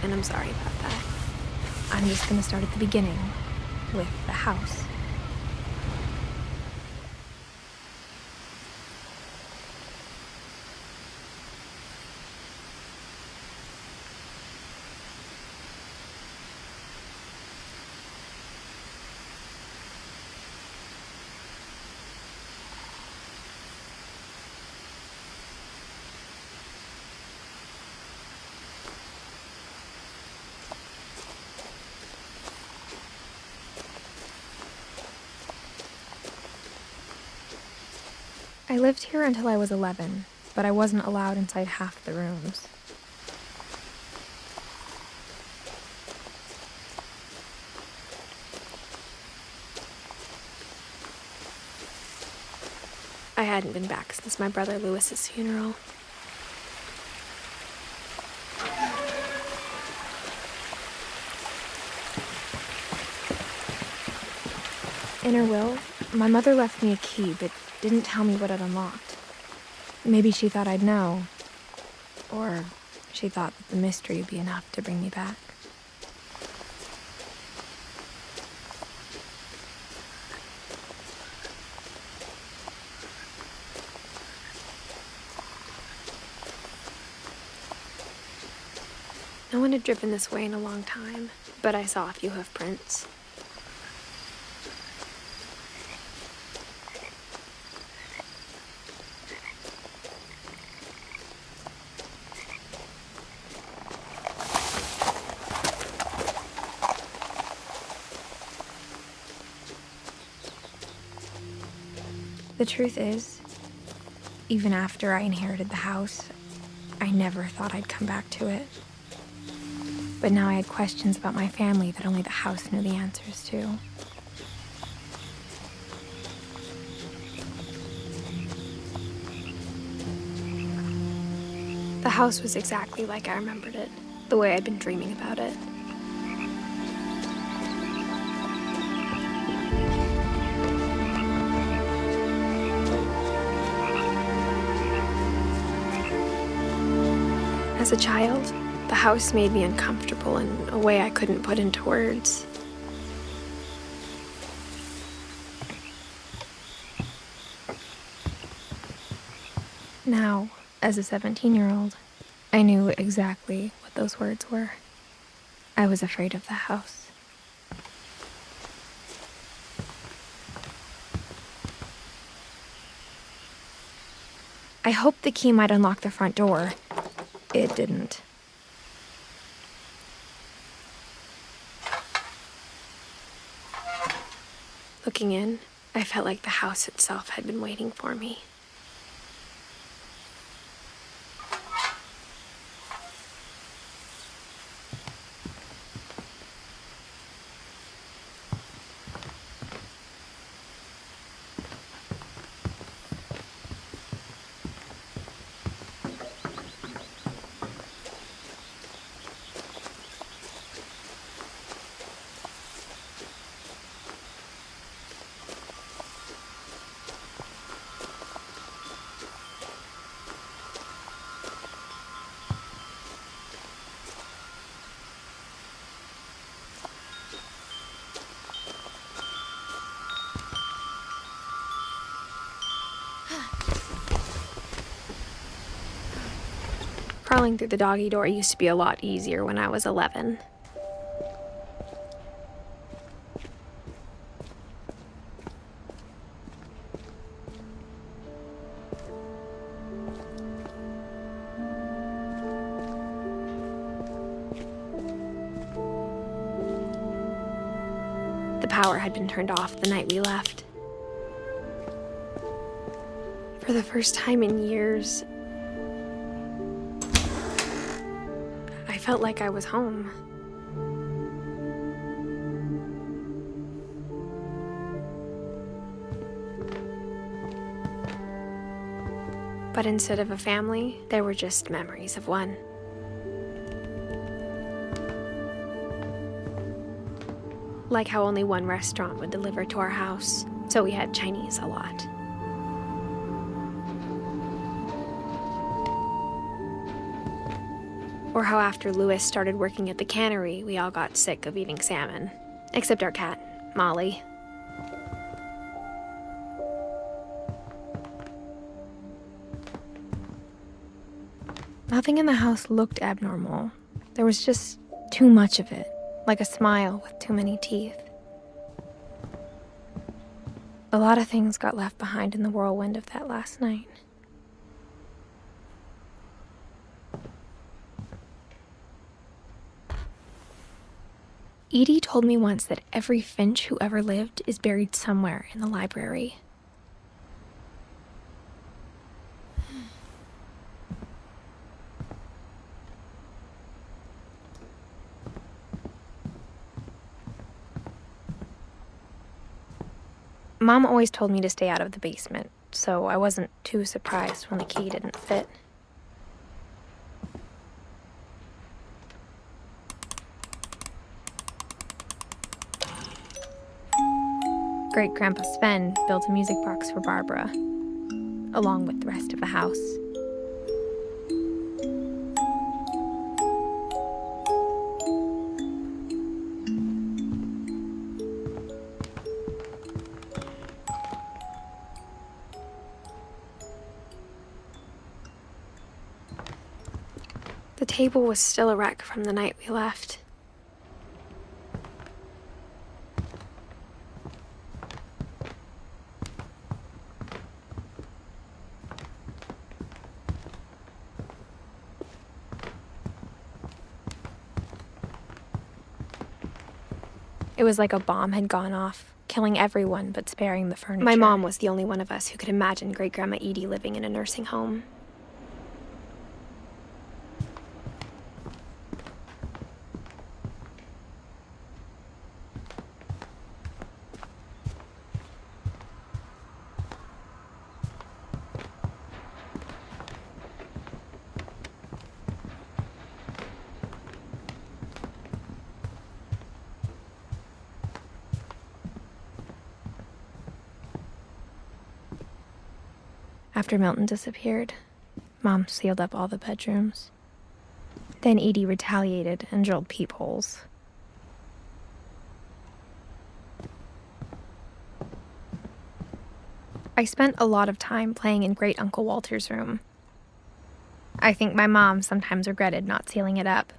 and I'm sorry about that. I'm just gonna start at the beginning, with the house. I lived here until I was 11, but I wasn't allowed inside half the rooms. I hadn't been back since my brother Lewis's funeral. In her will, my mother left me a key, but didn't tell me what it unlocked. Maybe she thought I'd know. Or she thought that the mystery would be enough to bring me back. No one had driven this way in a long time, but I saw a few hoof prints. The truth is, even after I inherited the house, I never thought I'd come back to it. But now I had questions about my family that only the house knew the answers to. The house was exactly like I remembered it, the way I'd been dreaming about it. As a child, the house made me uncomfortable in a way I couldn't put into words. Now, as a 17-year-old, I knew exactly what those words were. I was afraid of the house. I hoped the key might unlock the front door. It didn't. Looking in, I felt like the house itself had been waiting for me. Crawling through the doggy door used to be a lot easier when I was 11. The power had been turned off the night we left. For the first time in years, I felt like I was home. But instead of a family, there were just memories of one. Like how only one restaurant would deliver to our house, so we had Chinese a lot. Or how after Louis started working at the cannery, we all got sick of eating salmon. Except our cat, Molly. Nothing in the house looked abnormal. There was just too much of it, like a smile with too many teeth. A lot of things got left behind in the whirlwind of that last night. Edie told me once that every Finch who ever lived is buried somewhere in the library. Mom always told me to stay out of the basement, so I wasn't too surprised when the key didn't fit. Great-Grandpa Sven built a music box for Barbara, along with the rest of the house. The table was still a wreck from the night we left. It was like a bomb had gone off, killing everyone but sparing the furniture. My mom was the only one of us who could imagine Great-Grandma Edie living in a nursing home. After Milton disappeared, Mom sealed up all the bedrooms. Then Edie retaliated and drilled peepholes. I spent a lot of time playing in Great Uncle Walter's room. I think my mom sometimes regretted not sealing it up.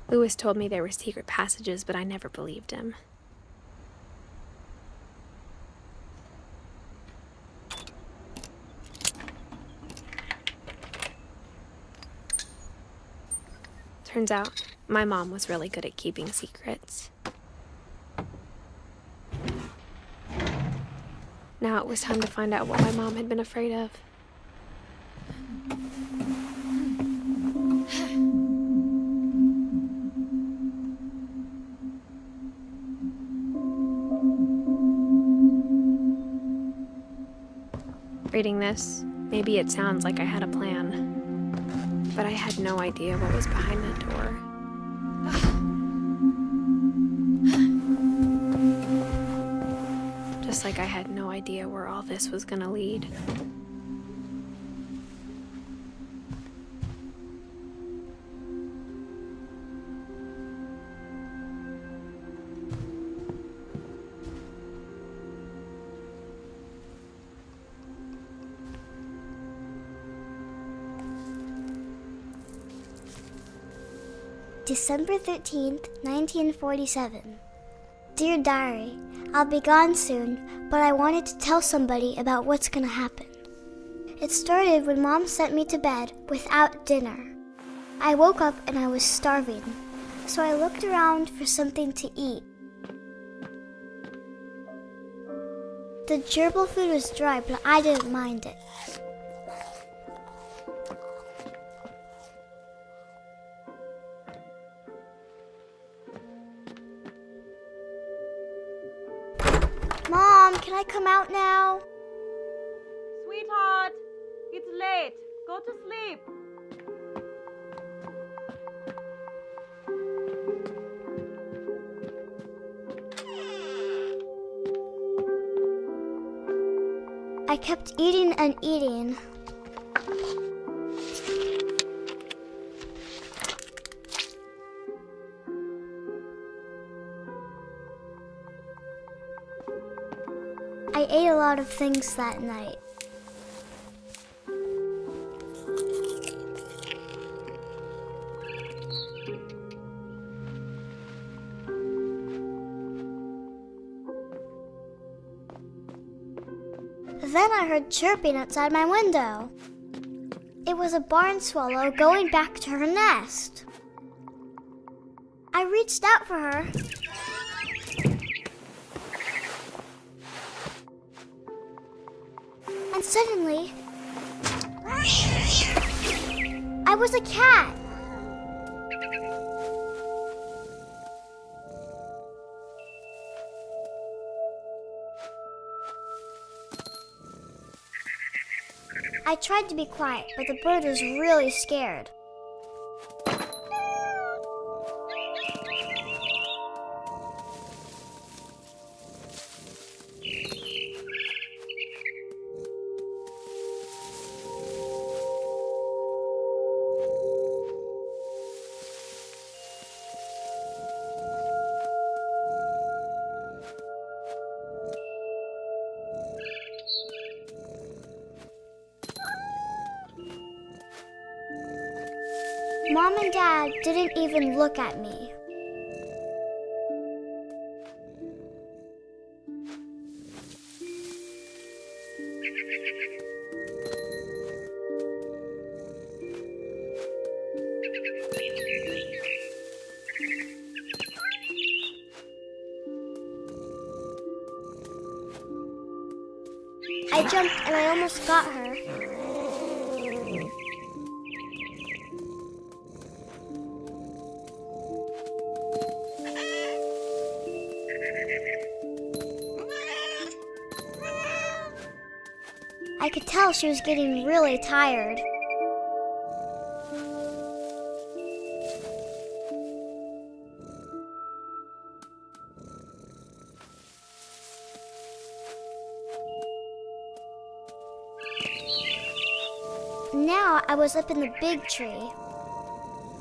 Louis told me there were secret passages, but I never believed him. Turns out, my mom was really good at keeping secrets. Now it was time to find out what my mom had been afraid of. Reading this, maybe it sounds like I had a plan, but I had no idea what was behind that door. Just like I had no idea where all this was gonna lead. December 13th, 1947. Dear Diary, I'll be gone soon, but I wanted to tell somebody about what's gonna happen. It started when Mom sent me to bed without dinner. I woke up and I was starving, so I looked around for something to eat. The gerbil food was dry, but I didn't mind it. Mom, can I come out now? Sweetheart, it's late. Go to sleep. I kept eating and eating. I ate a lot of things that night. Then I heard chirping outside my window. It was a barn swallow going back to her nest. I reached out for her. And suddenly, I was a cat. I tried to be quiet, but the bird was really scared. Mom and Dad didn't even look at me. I jumped and I almost got her. I could tell she was getting really tired. Now I was up in the big tree.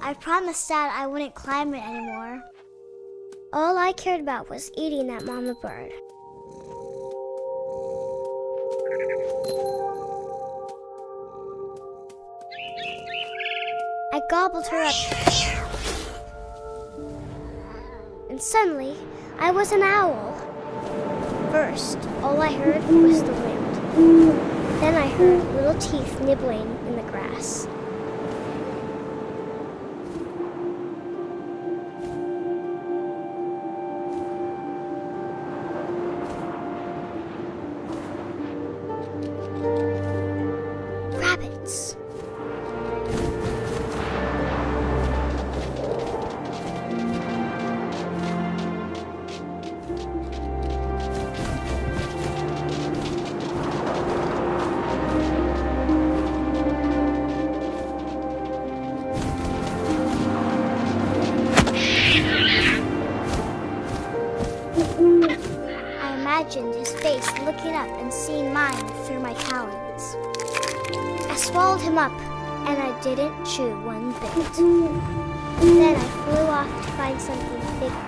I promised Dad I wouldn't climb it anymore. All I cared about was eating that mama bird. I gobbled her up. And suddenly, I was an owl. First, all I heard was the wind. Then I heard little teeth nibbling in the grass. Rabbits. I imagined his face looking up and seeing mine through my talons. I swallowed him up, and I didn't chew one bit. Then I flew off to find something bigger.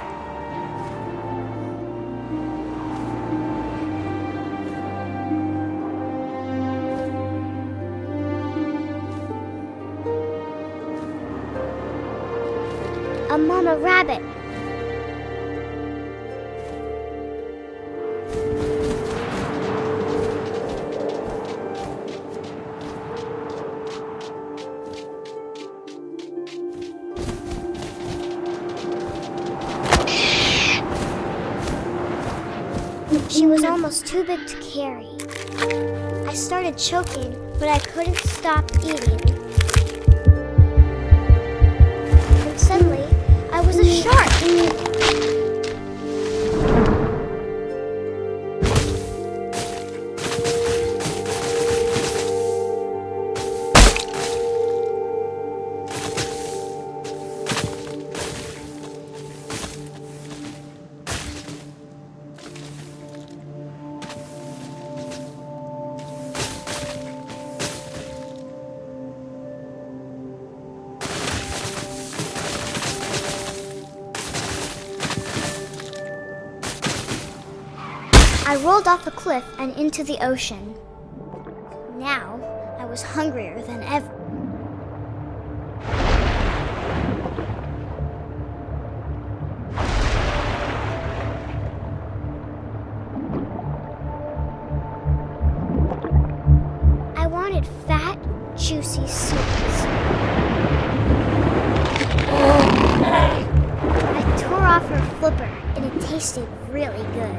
A mama rabbit. She was almost too big to carry. I started choking, but I couldn't stop eating. And suddenly, I was a shark. I rolled off a cliff and into the ocean. Now, I was hungrier than ever. I wanted fat, juicy seeds. I tore off her flipper, and it tasted really good.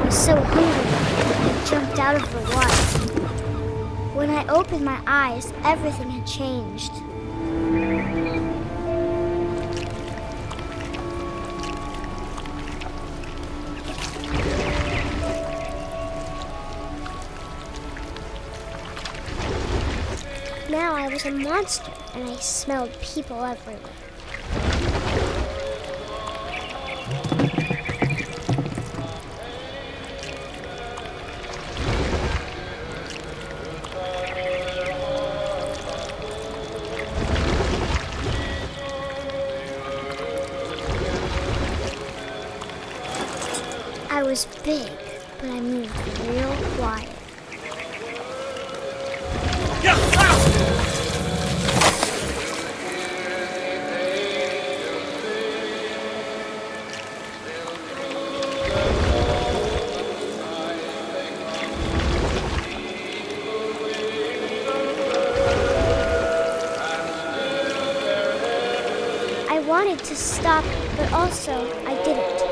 So hungry, I jumped out of the water. When I opened my eyes, everything had changed. Now I was a monster, and I smelled people everywhere. I was big, but I moved real quiet. I wanted to stop, but also I didn't.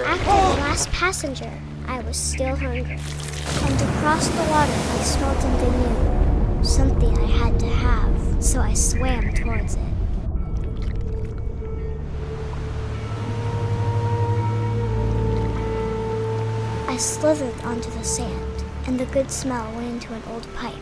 After the last passenger, I was still hungry. And across the water, I smelled something new. Something I had to have, so I swam towards it. I slithered onto the sand, and the good smell went into an old pipe.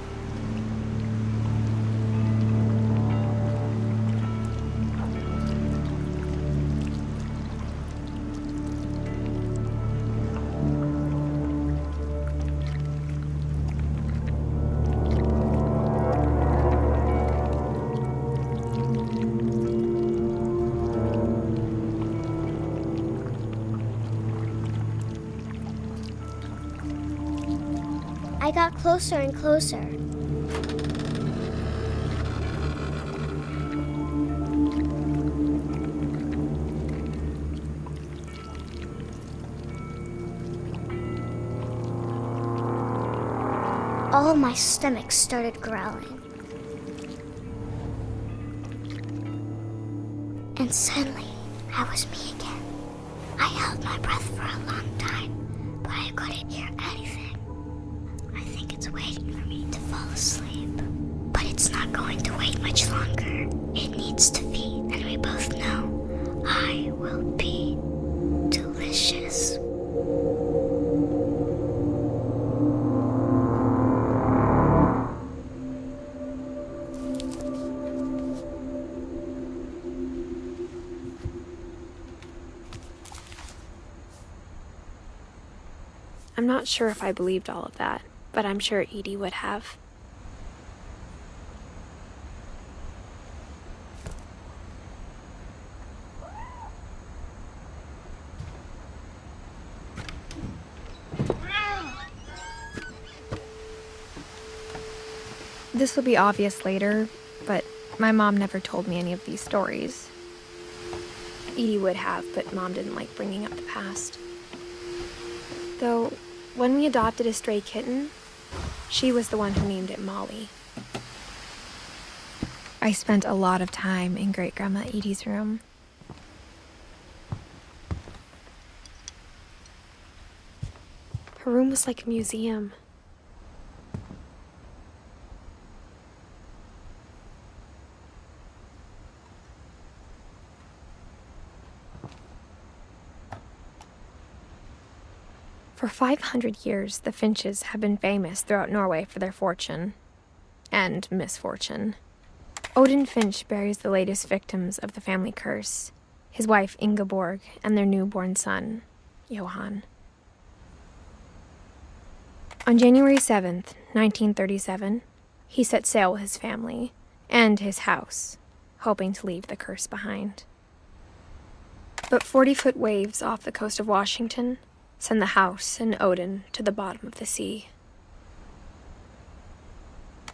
I got closer and closer. All my stomach started growling. And suddenly, I was me again. I held my breath for a long time, but I couldn't hear anything. I think it's waiting for me to fall asleep. But it's not going to wait much longer. It needs to feed, and we both know I will be delicious. I'm not sure if I believed all of that, but I'm sure Edie would have. This will be obvious later, but my mom never told me any of these stories. Edie would have, but Mom didn't like bringing up the past. Though, when we adopted a stray kitten, she was the one who named it Molly. I spent a lot of time in Great-Grandma Edie's room. Her room was like a museum. For 500 years, the Finches have been famous throughout Norway for their fortune and misfortune. Odin Finch buries the latest victims of the family curse, his wife Ingeborg and their newborn son, Johan. On January 7th, 1937, he set sail with his family and his house, hoping to leave the curse behind. But 40-foot waves off the coast of Washington send the house and Odin to the bottom of the sea.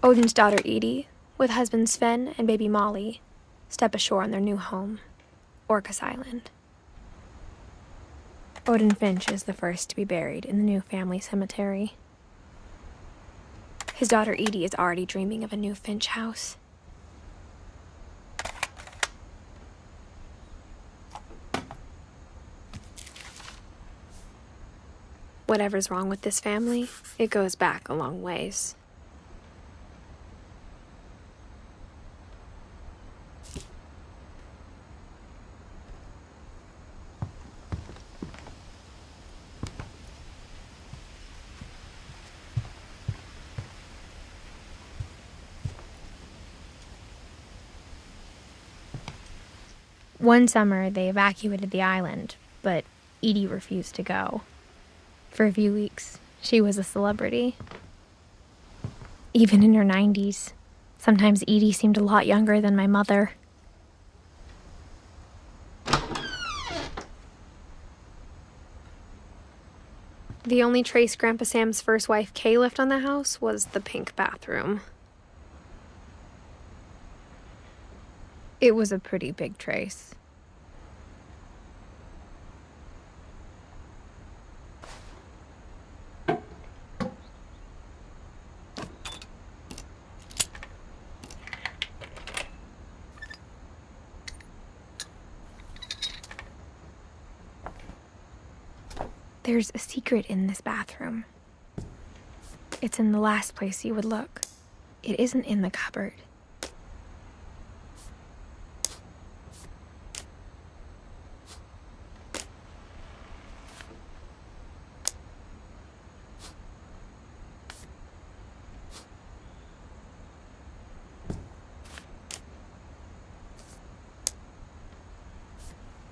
Odin's daughter Edie, with husband Sven and baby Molly, step ashore on their new home, Orcas Island. Odin Finch is the first to be buried in the new family cemetery. His daughter Edie is already dreaming of a new Finch house. Whatever's wrong with this family, it goes back a long ways. One summer, they evacuated the island, but Edie refused to go. For a few weeks, she was a celebrity. Even in her 90s, sometimes Edie seemed a lot younger than my mother. The only trace Grandpa Sam's first wife, Kay, left on the house was the pink bathroom. It was a pretty big trace. There's a secret in this bathroom. It's in the last place you would look. It isn't in the cupboard.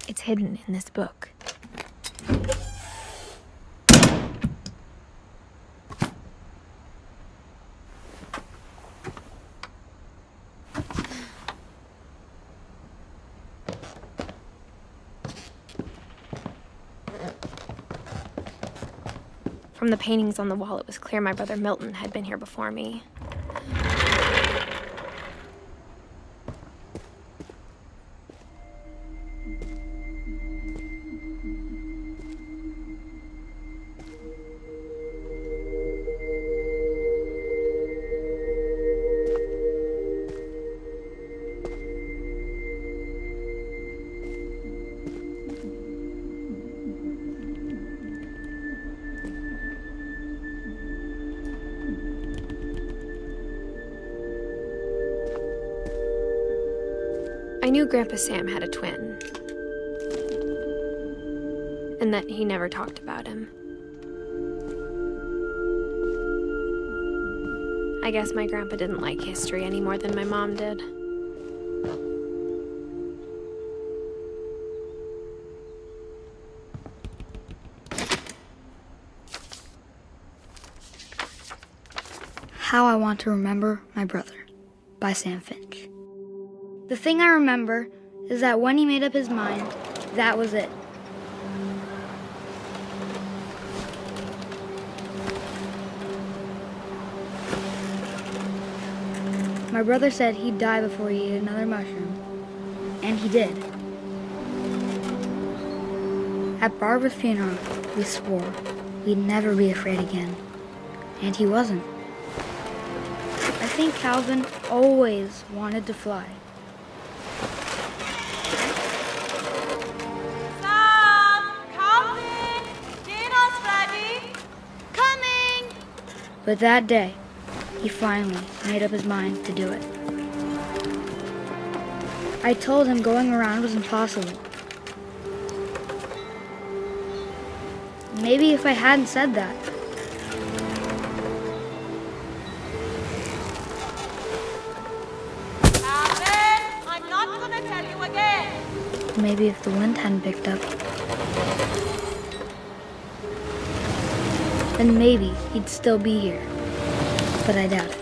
It's hidden in this book. From the paintings on the wall, it was clear my brother Milton had been here before me. I knew Grandpa Sam had a twin, and that he never talked about him. I guess my grandpa didn't like history any more than my mom did. How I Want to Remember My Brother by Sam Finch. The thing I remember is that when he made up his mind, that was it. My brother said he'd die before he ate another mushroom, and he did. At Barbara's funeral, we swore we'd never be afraid again, and he wasn't. I think Calvin always wanted to fly. But that day, he finally made up his mind to do it. I told him going around was impossible. Maybe if I hadn't said that, Alvin, I'm not gonna tell you again. maybe if the wind hadn't picked up, then maybe he'd still be here. But I doubt it.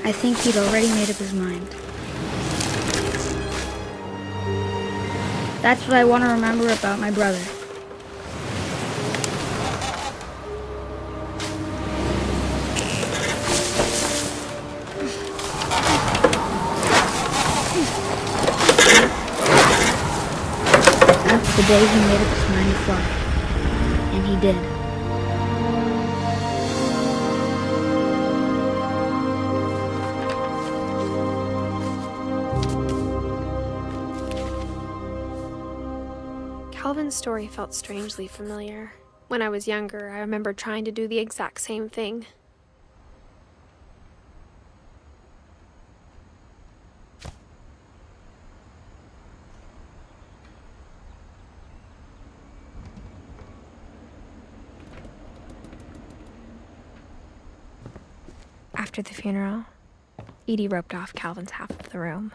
I think he'd already made up his mind. That's what I want to remember about my brother. The day he made up his mind to fly. And he did. Calvin's story felt strangely familiar. When I was younger, I remember trying to do the exact same thing. After the funeral, Edie roped off Calvin's half of the room.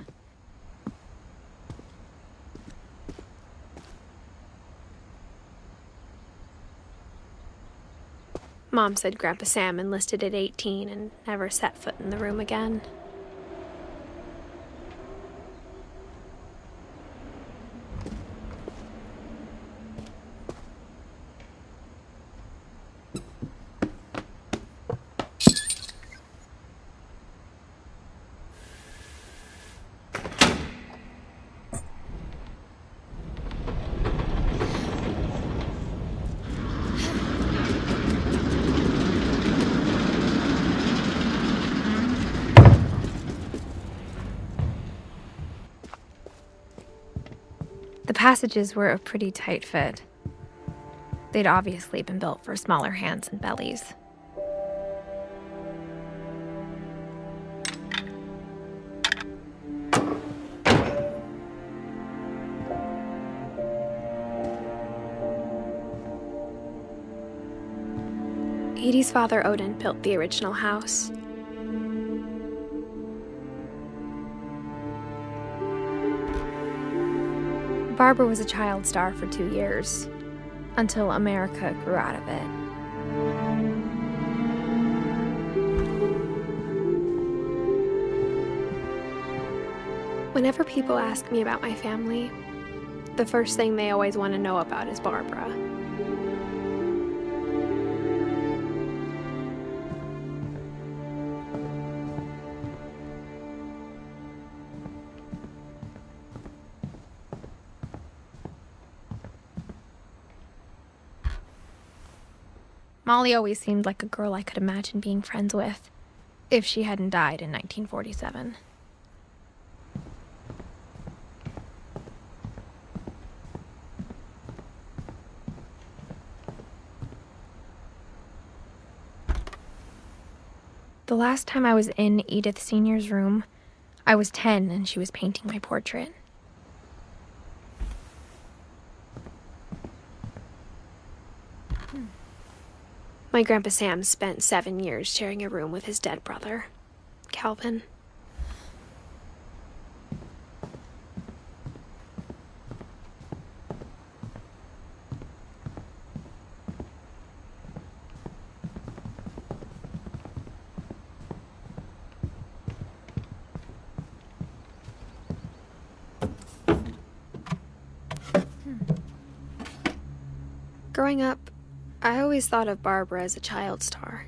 Mom said Grandpa Sam enlisted at 18 and never set foot in the room again. The passages were a pretty tight fit. They'd obviously been built for smaller hands and bellies. Edie's father, Odin, built the original house. Barbara was a child star for 2 years, until America grew out of it. Whenever people ask me about my family, the first thing they always want to know about is Barbara. Molly always seemed like a girl I could imagine being friends with, if she hadn't died in 1947. The last time I was in Edith Sr.'s room, I was 10 and she was painting my portrait. My Grandpa Sam spent 7 years sharing a room with his dead brother, Calvin. Growing up, I always thought of Barbara as a child star.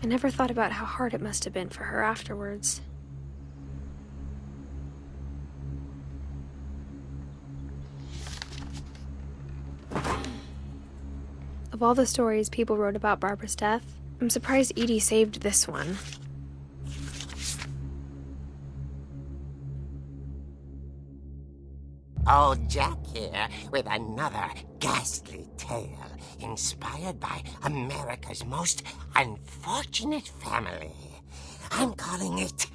I never thought about how hard it must have been for her afterwards. Of all the stories people wrote about Barbara's death, I'm surprised Edie saved this one. Old Jack here with another ghastly tale inspired by America's most unfortunate family. I'm calling it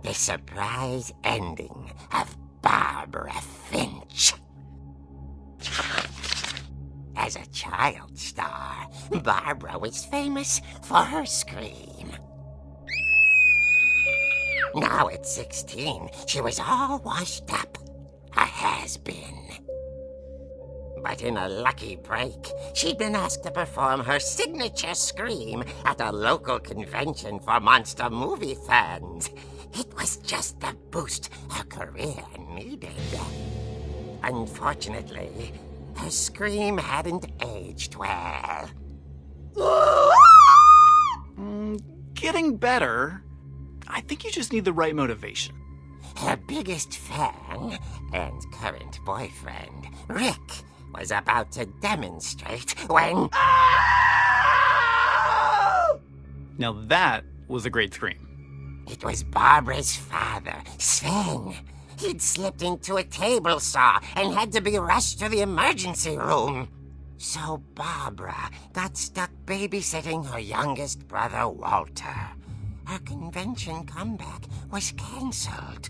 The Surprise Ending of Barbara Finch. As a child star, Barbara was famous for her scream. Now at 16, she was all washed up. A has-been. But in a lucky break, she'd been asked to perform her signature scream at a local convention for monster movie fans. It was just the boost her career needed. Unfortunately, her scream hadn't aged well. Getting better. I think you just need the right motivation. Her biggest fan and current boyfriend, Rick, was about to demonstrate when... Now that was a great scream. It was Barbara's father, Sven. He'd slipped into a table saw and had to be rushed to the emergency room. So Barbara got stuck babysitting her youngest brother, Walter. Her convention comeback was cancelled.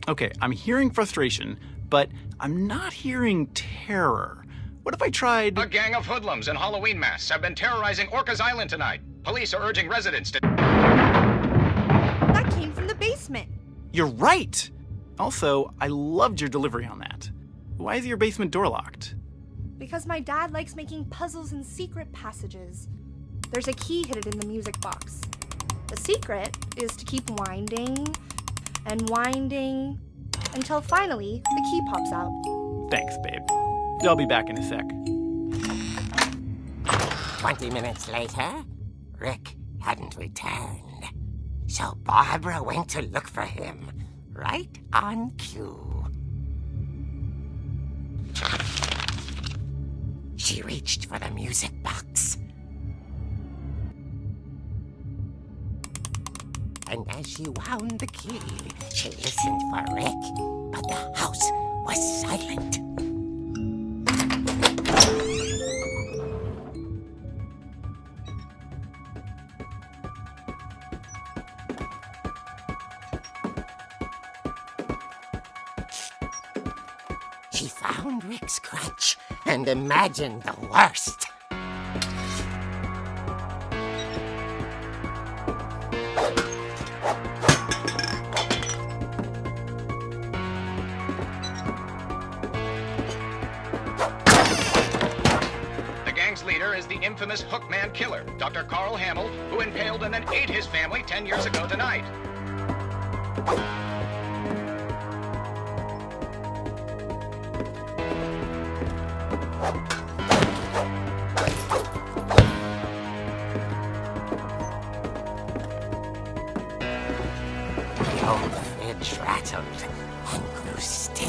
Okay, I'm hearing frustration, but I'm not hearing terror. What if I tried... A gang of hoodlums in Halloween masks have been terrorizing Orcas Island tonight. Police are urging residents to... That came from the basement. You're right! Also, I loved your delivery on that. Why is your basement door locked? Because my dad likes making puzzles and secret passages. There's a key hidden in the music box. The secret is to keep winding and winding until finally the key pops out. Thanks, babe. I'll be back in a sec. 20 minutes later, Rick hadn't returned. So Barbara went to look for him, right on cue. She reached for the music box. And as she wound the key, she listened for Rick, but the house was silent. She found Rick's crutch and imagined the worst. Leader is the infamous Hookman killer, Dr. Carl Hamill, who impaled and then ate his family 10 years ago tonight. The old fridge rattled and grew still.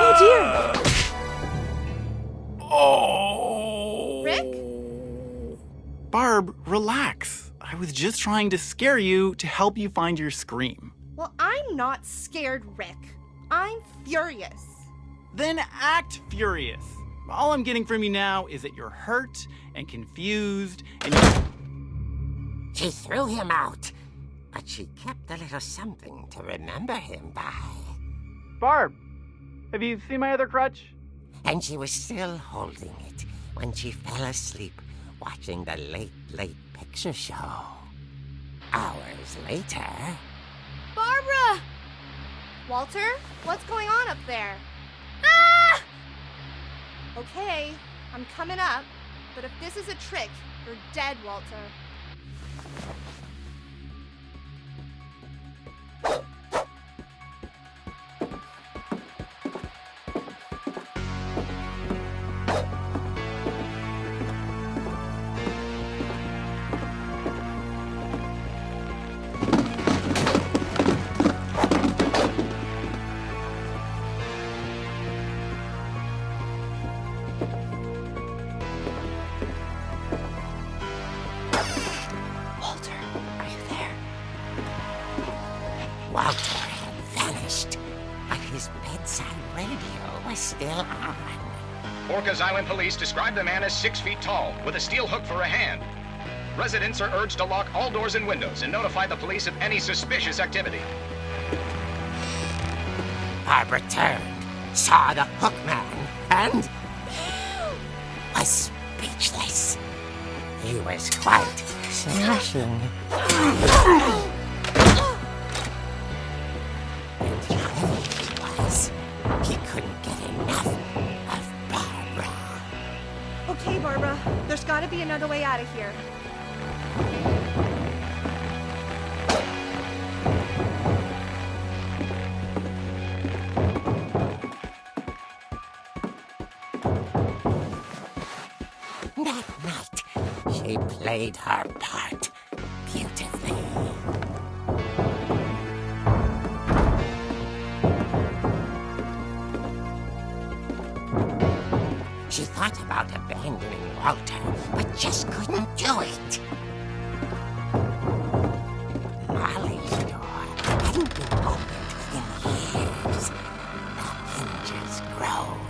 Oh dear! Oh! Rick? Barb, relax. I was just trying to scare you to help you find your scream. Well, I'm not scared, Rick. I'm furious. Then act furious. All I'm getting from you now is that you're hurt and confused and She threw him out, but she kept a little something to remember him by. Barb, have you seen my other crutch? And she was still holding it when she fell asleep watching the late picture show. Hours later... Barbara! Walter, what's going on up there? Ah! Okay, I'm coming up, but if this is a trick, you're dead, Walter. radio was still on. Orcas Island police describe the man as 6 feet tall, with a steel hook for a hand. Residents are urged to lock all doors and windows and notify the police of any suspicious activity. Barbara turned, saw the hook man, and was speechless. He was quite smashing. And he was. He couldn't get enough of Barbara. Okay, Barbara, there's gotta be another way out of here. That night, she played her part beautifully. She thought about abandoning Walter, but just couldn't do it. Molly's door hadn't been opened in years. The hinges groaned.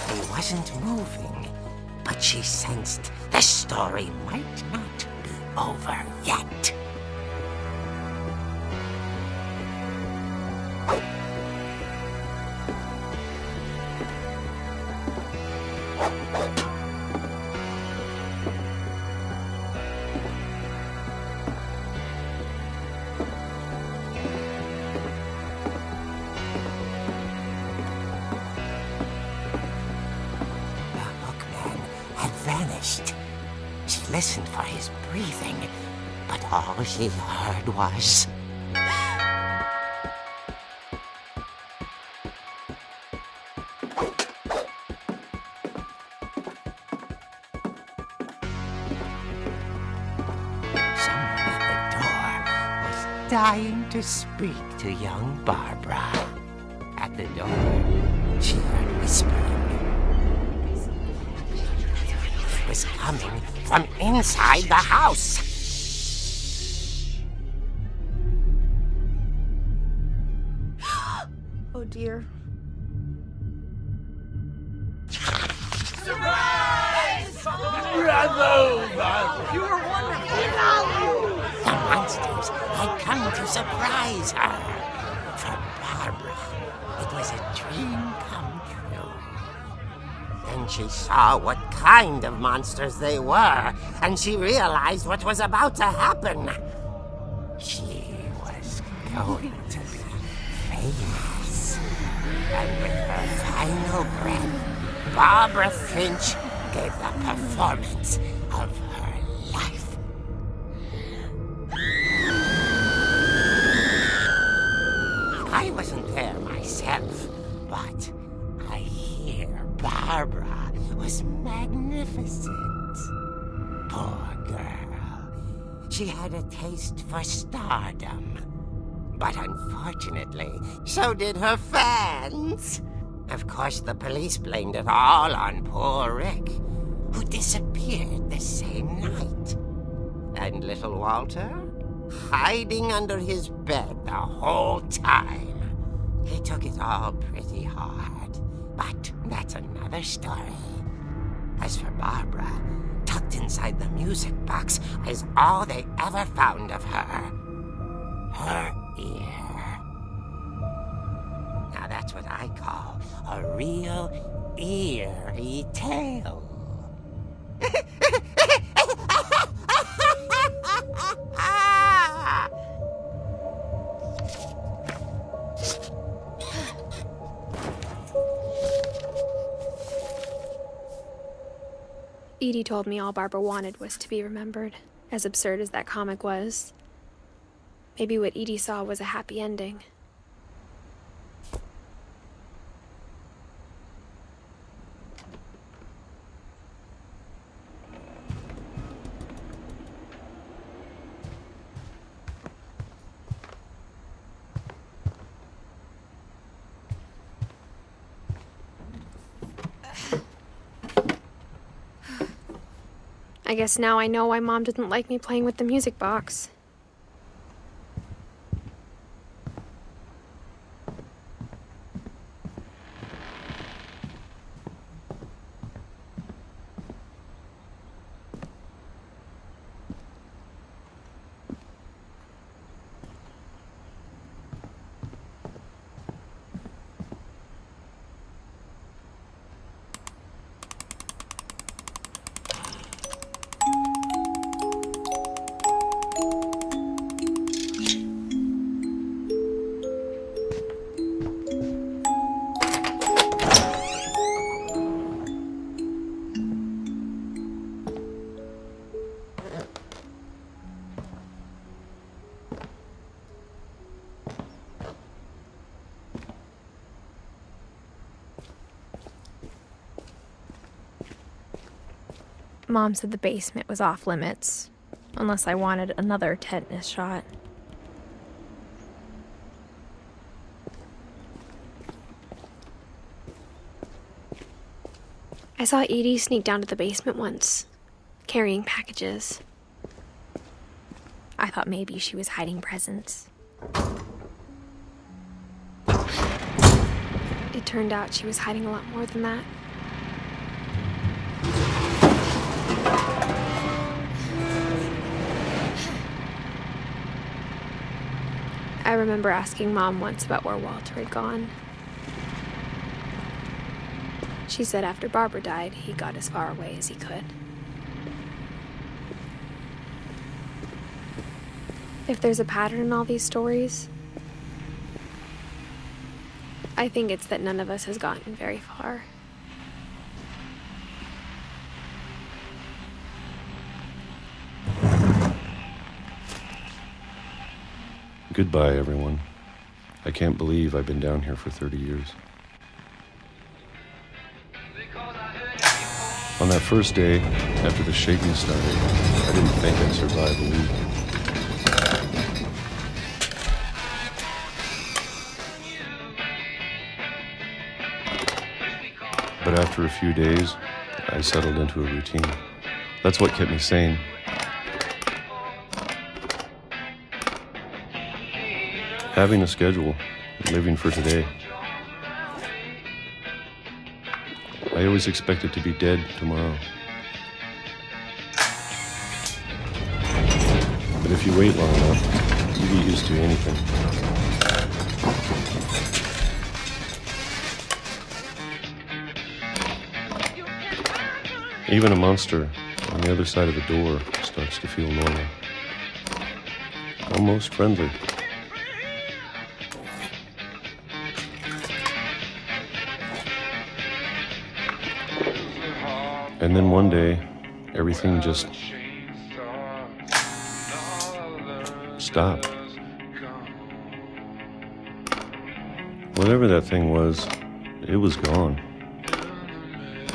He wasn't moving, but she sensed the story might not be over yet. Vanished. She listened for his breathing, but all she heard was... Someone at the door was dying to speak to young Barbara. At the door, she heard whispering. Was coming from inside the house. Oh dear. Surprise! Bravo! You were wonderful. The monsters had come to surprise her. For Barbara, it was a dream come true. Then she saw what kind of monsters they were, and she realized what was about to happen. She was going to be famous. And with her final breath, Barbara Finch gave the performance of her life. I wasn't there myself, but I hear Barbara was magnificent. Poor girl. She had a taste for stardom. But unfortunately, so did her fans. Of course, the police blamed it all on poor Rick, who disappeared the same night. And little Walter, hiding under his bed the whole time. He took it all pretty hard, but that's another story. As for Barbara, tucked inside the music box is all they ever found of her. Her ear. Now that's what I call a real eerie tale. Edie told me all Barbara wanted was to be remembered, as absurd as that comic was. Maybe what Edie saw was a happy ending. I guess now I know why Mom didn't like me playing with the music box. Mom said the basement was off limits, unless I wanted another tetanus shot. I saw Edie sneak down to the basement once, carrying packages. I thought maybe she was hiding presents. It turned out she was hiding a lot more than that. I remember asking Mom once about where Walter had gone. She said after Barbara died, he got as far away as he could. If there's a pattern in all these stories, I think it's that none of us has gotten very far. Goodbye, everyone. I can't believe I've been down here for 30 years. On that first day, after the shaking started, I didn't think I'd survive a week. But after a few days, I settled into a routine. That's what kept me sane. Having a schedule, living for today. I always expected to be dead tomorrow. But if you wait long enough, you get used to anything. Even a monster on the other side of the door starts to feel normal. Almost friendly. And then one day, everything just stopped. Whatever that thing was, it was gone.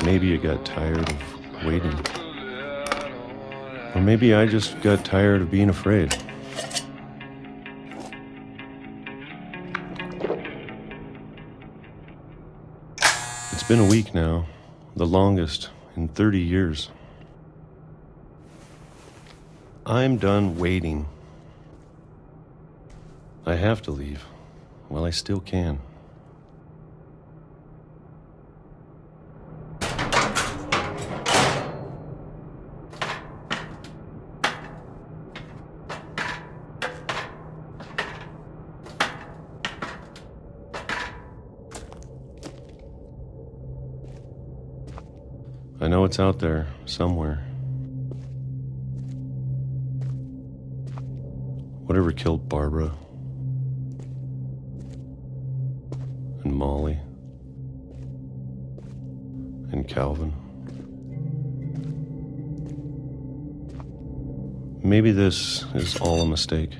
Maybe it got tired of waiting. Or maybe I just got tired of being afraid. It's been a week now, the longest in 30 years. I'm done waiting. I have to leave while I still can. I know it's out there, somewhere. Whatever killed Barbara and Molly and Calvin. Maybe this is all a mistake.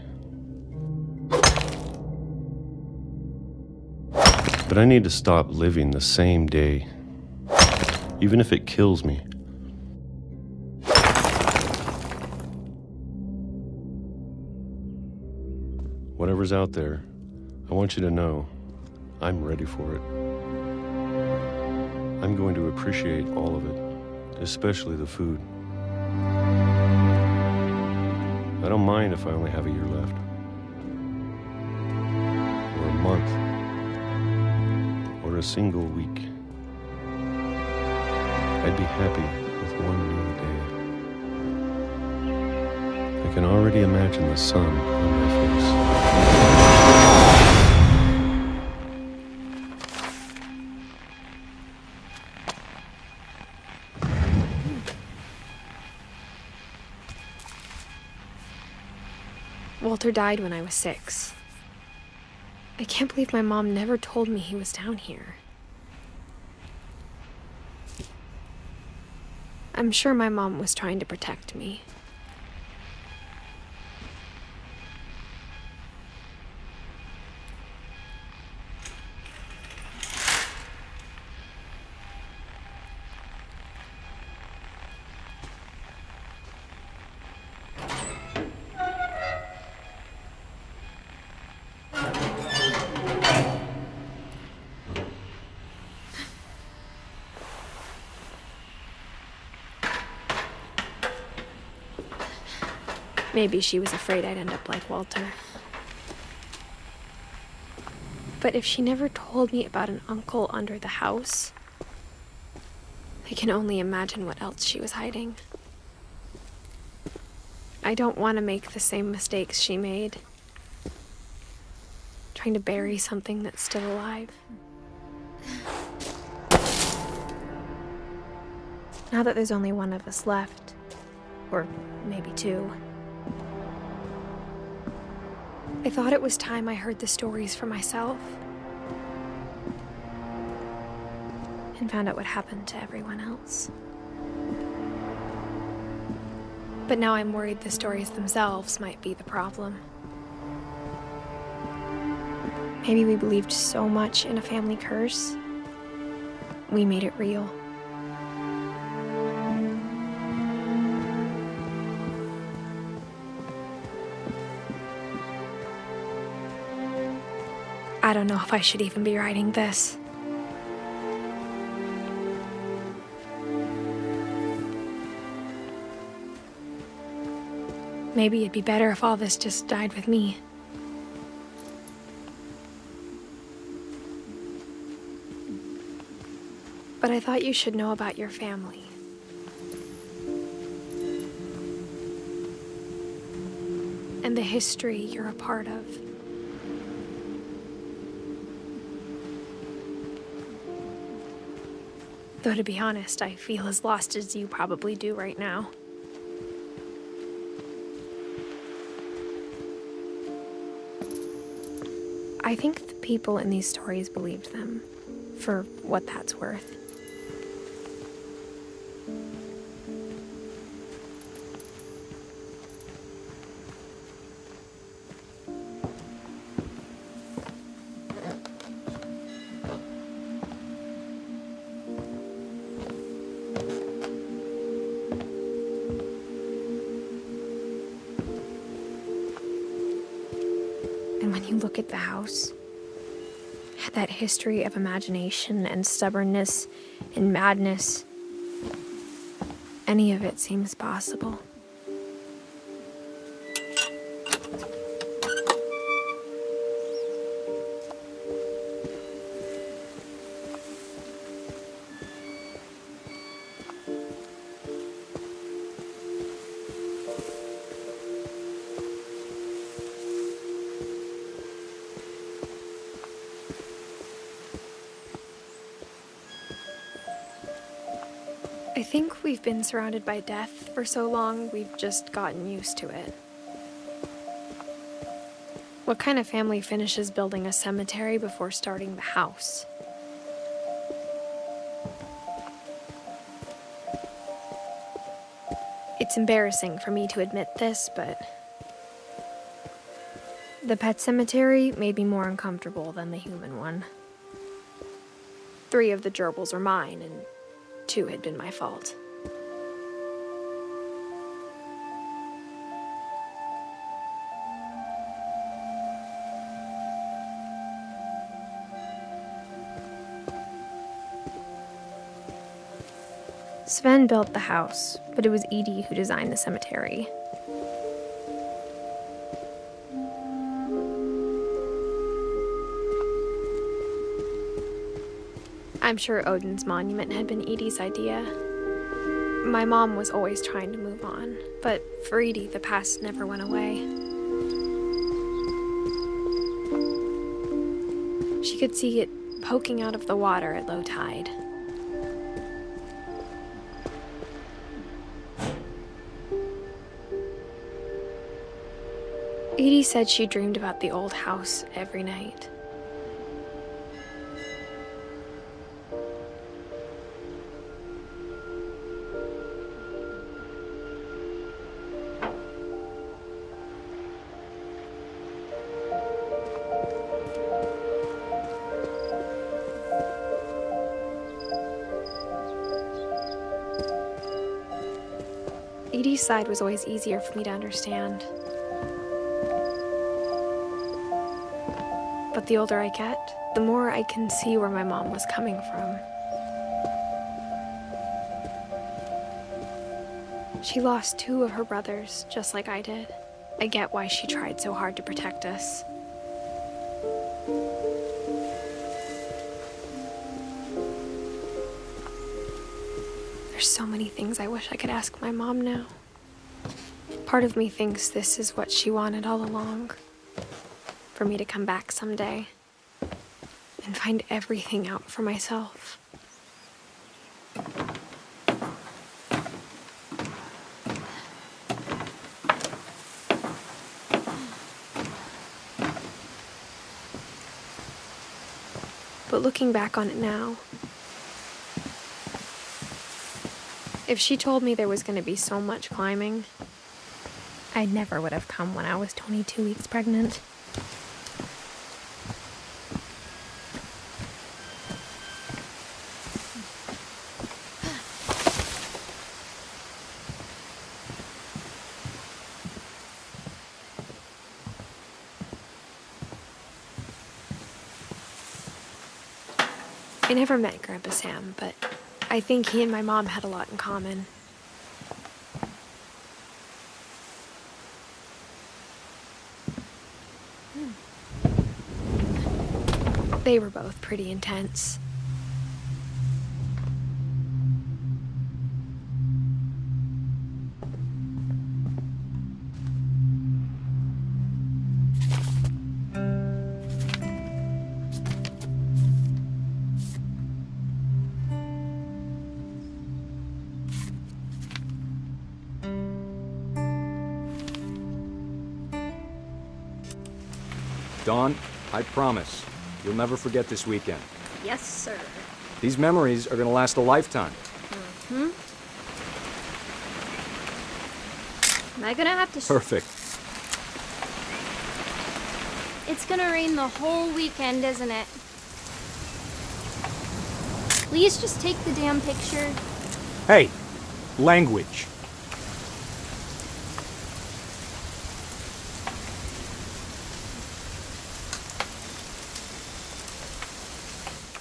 But I need to stop living the same day. Even if it kills me. Whatever's out there, I want you to know I'm ready for it. I'm going to appreciate all of it, especially the food. don't mind if I only have a year left. Or a month. Or a single week. I'd be happy with one new day. I can already imagine the sun on my face. Walter died when I was 6. I can't believe my mom never told me he was down here. I'm sure my mom was trying to protect me. Maybe she was afraid I'd end up like Walter. But if she never told me about an uncle under the house, I can only imagine what else she was hiding. I don't want to make the same mistakes she made, trying to bury something that's still alive. Now that there's only one of us left, or maybe 2, I thought it was time I heard the stories for myself and found out what happened to everyone else. But now I'm worried the stories themselves might be the problem. Maybe we believed so much in a family curse, we made it real. I don't know if I should even be writing this. Maybe it'd be better if all this just died with me. But I thought you should know about your family. And the history you're a part of. Though to be honest, I feel as lost as you probably do right now. I think the people in these stories believed them, for what that's worth. And when you look at the house, that history of imagination and stubbornness and madness, any of it seems possible. I think we've been surrounded by death for so long, we've just gotten used to it. What kind of family finishes building a cemetery before starting the house? It's embarrassing for me to admit this, but the pet cemetery made me more uncomfortable than the human one. 3 of the gerbils are mine, and 2 had been my fault. Sven built the house, but it was Edie who designed the cemetery. I'm sure Odin's monument had been Edie's idea. My mom was always trying to move on, but for Edie, the past never went away. She could see it poking out of the water at low tide. Edie said she dreamed about the old house every night. Edie's side was always easier for me to understand. But the older I get, the more I can see where my mom was coming from. She lost 2 of her brothers, just like I did. I get why she tried so hard to protect us. There's so many things I wish I could ask my mom now. Part of me thinks this is what she wanted all along. For me to come back someday and find everything out for myself. But looking back on it now, if she told me there was going to be so much climbing, I never would have come when I was 22 weeks pregnant. I never met Grandpa Sam, but I think he and my mom had a lot in common. They were both pretty intense. Dawn, I promise, you'll never forget this weekend. Yes, sir. These memories are gonna last a lifetime. Am I gonna have to... Perfect. It's gonna rain the whole weekend, isn't it? Please just take the damn picture. Hey, language.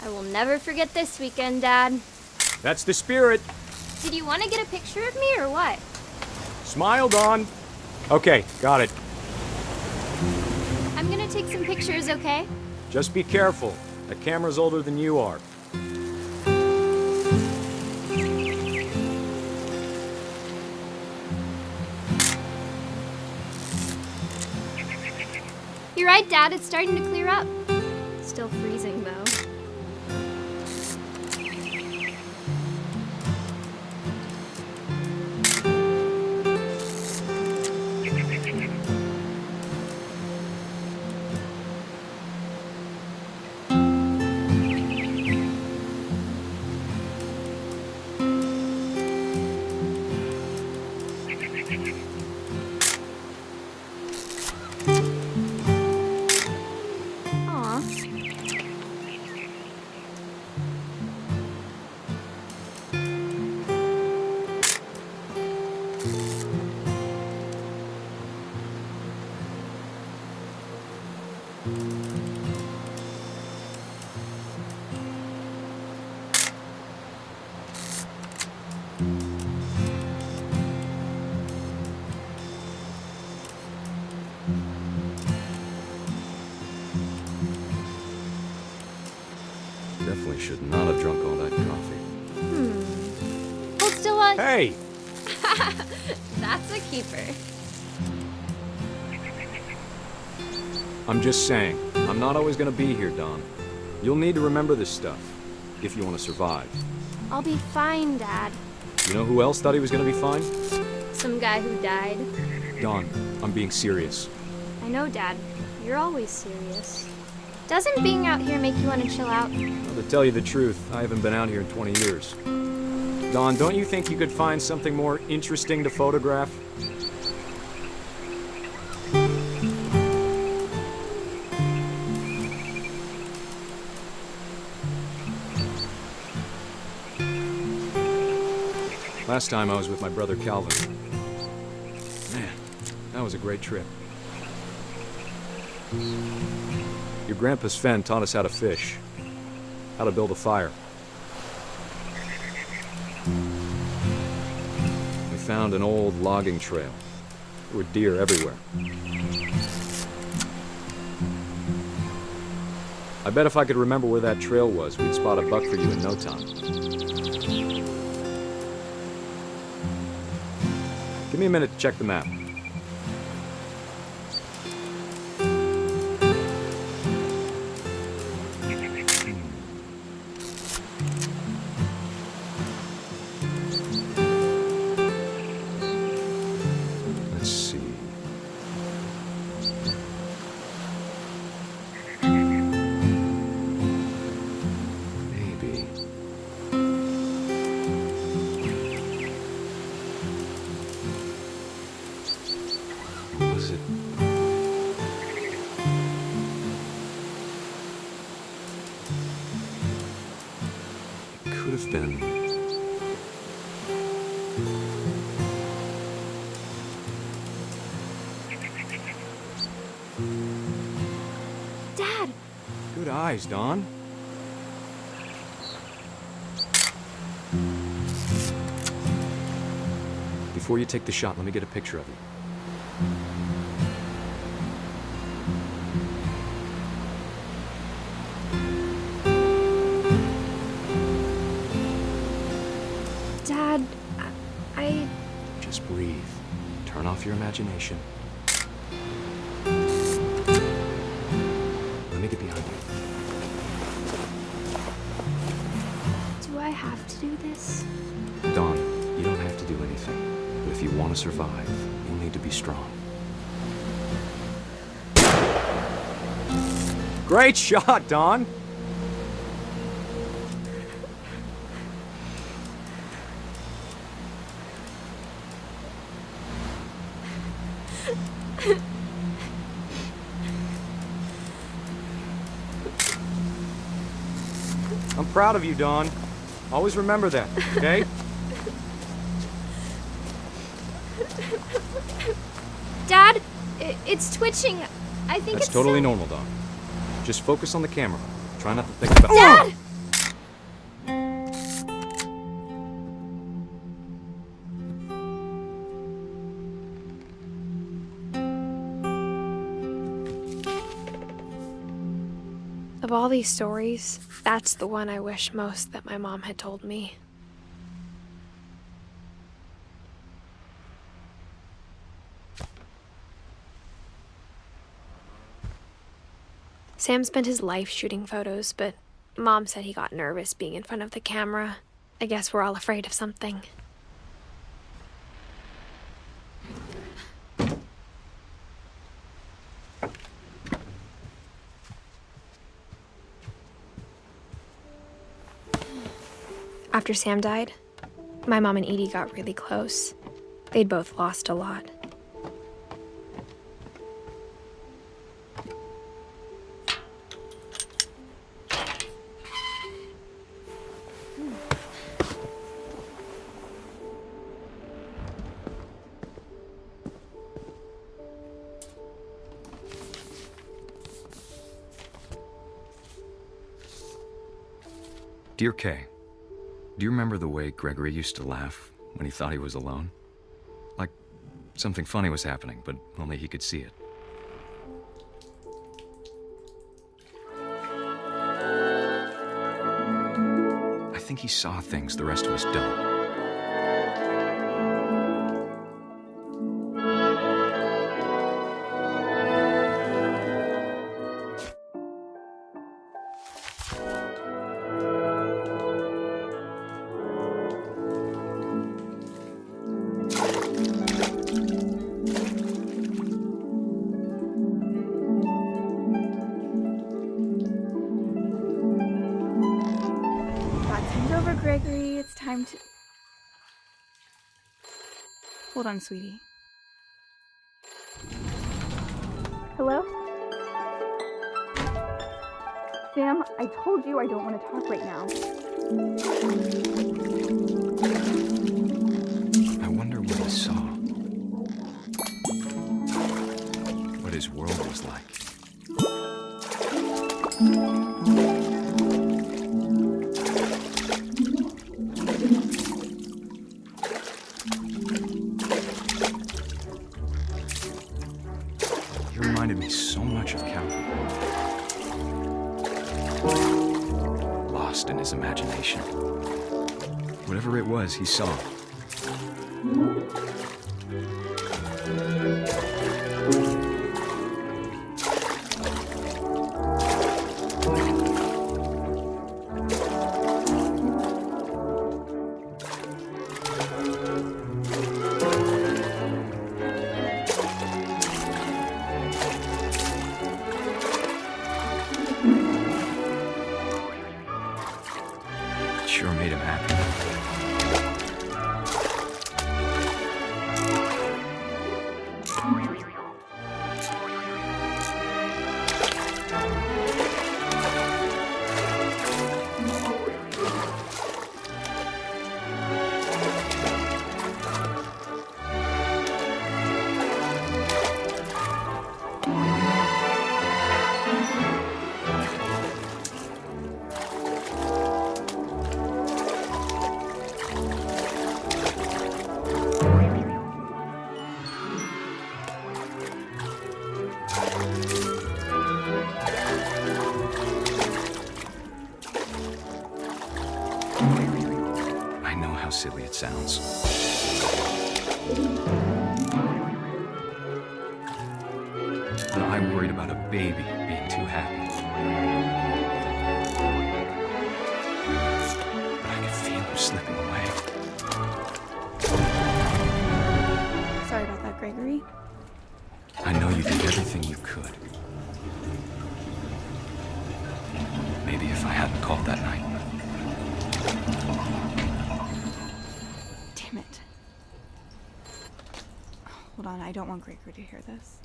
I will never forget this weekend, Dad. That's the spirit. Did you want to get a picture of me or what? Smile, Dawn. Okay, got it. I'm gonna take some pictures, okay? Just be careful. That camera's older than you are. You're right, Dad. It's starting to clear up. Still freezing, though. should not have drunk all that coffee. Hold still on. Hey! That's a keeper. I'm just saying, I'm not always gonna be here, Dawn. You'll need to remember this stuff, if you want to survive. I'll be fine, Dad. You know who else thought he was gonna be fine? Some guy who died. Dawn, I'm being serious. I know, Dad. You're always serious. Doesn't being out here make you want to chill out? Well, to tell you the truth, I haven't been out here in 20 years. Dawn, don't you think you could find something more interesting to photograph? Last time I was with my brother Calvin. Man, that was a great trip. Your grandpa Sven taught us how to fish, how to build a fire. We found an old logging trail. There were deer everywhere. I bet if I could remember where that trail was, we'd spot a buck for you in no time. Give me a minute to check the map. Let's see. Maybe. Was it? It could have been. Dad! Good eyes, Dawn. Before you take the shot, let me get a picture of you. Dad, I... Just breathe. Turn off your imagination. Let me get behind you. Do I have to do this? Dawn, you don't have to do anything. But if you want to survive, you'll need to be strong. Great shot, Dawn! I'm proud of you, Dawn. Always remember that, okay? Dad, it's twitching. I think That's it's totally so... normal, Dawn. Just focus on the camera. Try not to think about... Dad! Of all these stories, that's the one I wish most that my mom had told me. Sam spent his life shooting photos, but Mom said he got nervous being in front of the camera. I guess we're all afraid of something. After Sam died, my mom and Edie got really close. They'd both lost a lot. Dear Kay, do you remember the way Gregory used to laugh when he thought he was alone? Like something funny was happening, but only he could see it. think he saw things the rest of us don't. Time's over, Gregory. It's time to... Hold on, sweetie. Hello? Sam, I told you I don't want to talk right now. I wonder what he saw. What his world was like. He reminded me so much of Calvin. Lost in his imagination. Whatever it was, he saw. Sure made him happy. I know how silly it sounds. But I worried about a baby being too happy. But I could feel him slipping away. Sorry about that, Gregory. I know you did everything you could. Maybe if I hadn't called that night. Damn it. Hold on, I don't want Gregory to hear this.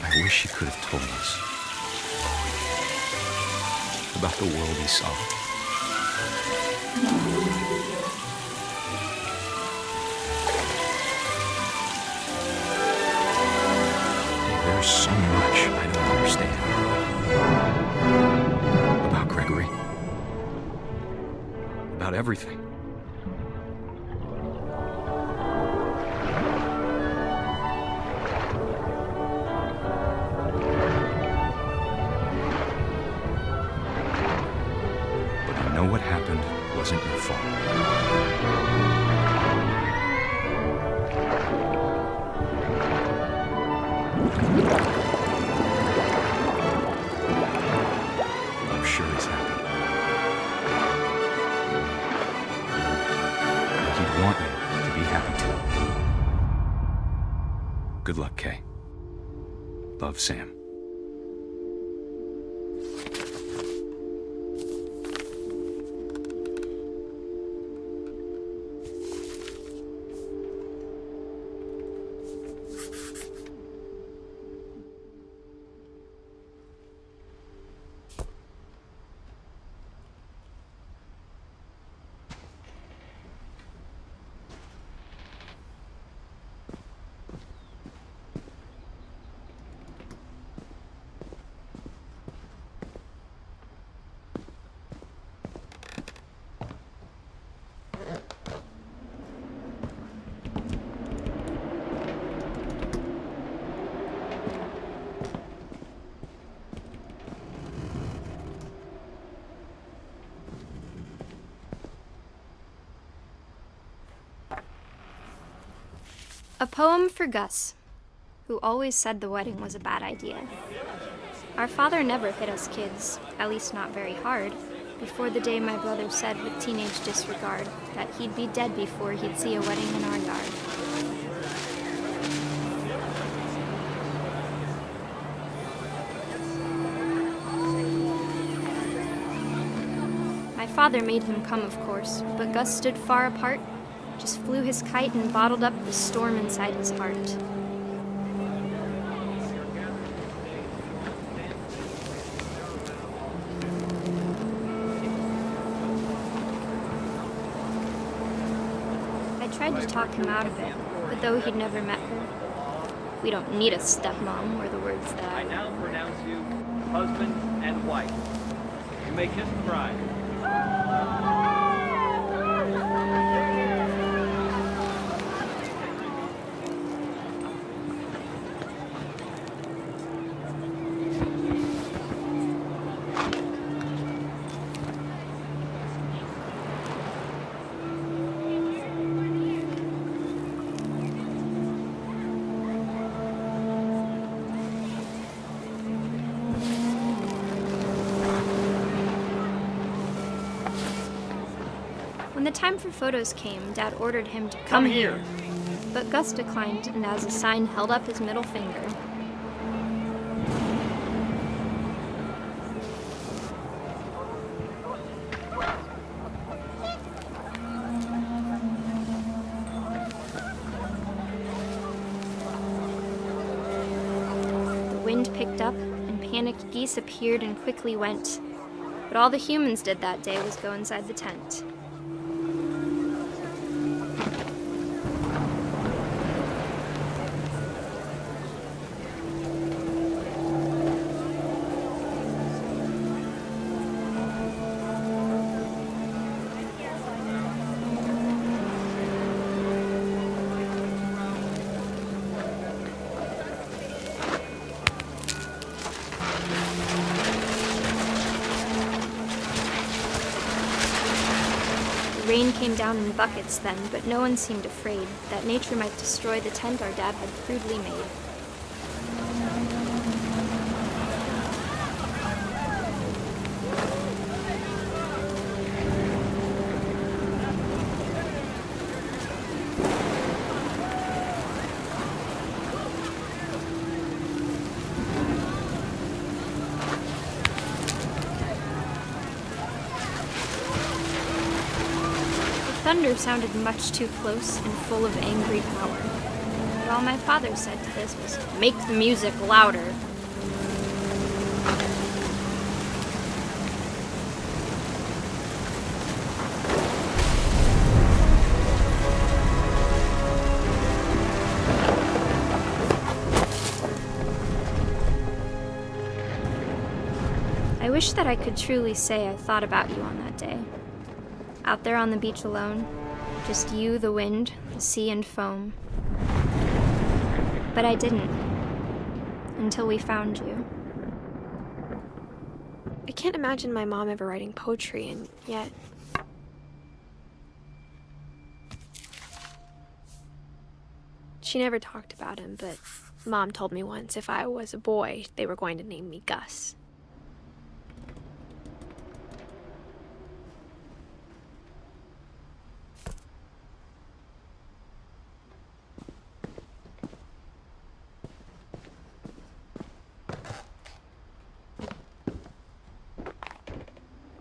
I wish he could have told us about the world he saw. There's so much I don't understand about Gregory, about everything. What happened wasn't your fault. I'm sure he's happy. And he'd want you to be happy too. Good luck, Kay. Love, Sam. A poem for Gus, who always said the wedding was a bad idea. Our father never hit us kids, at least not very hard, before the day my brother said with teenage disregard that he'd be dead before he'd see a wedding in our yard. My father made him come, of course, but Gus stood far apart, just flew his kite and bottled up the storm inside his heart. I tried to talk him out of it, but though he'd never met her, we don't need a stepmom, were the words that I now pronounce you husband and wife. You may kiss the bride. When the time for photos came, Dad ordered him to come here. But Gus declined and as a sign held up his middle finger. The wind picked up and panicked geese appeared and quickly went. But all the humans did that day was go inside the tent. Rain came down in buckets then, but no one seemed afraid that nature might destroy the tent our dad had crudely made. Thunder sounded much too close and full of angry power. But all my father said to this was, "Make the music louder." I wish that I could truly say I thought about you on that day. Out there on the beach alone, just you, the wind, the sea, and foam. But I didn't, until we found you. I can't imagine my mom ever writing poetry, and yet... She never talked about him, but Mom told me once if I was a boy, they were going to name me Gus.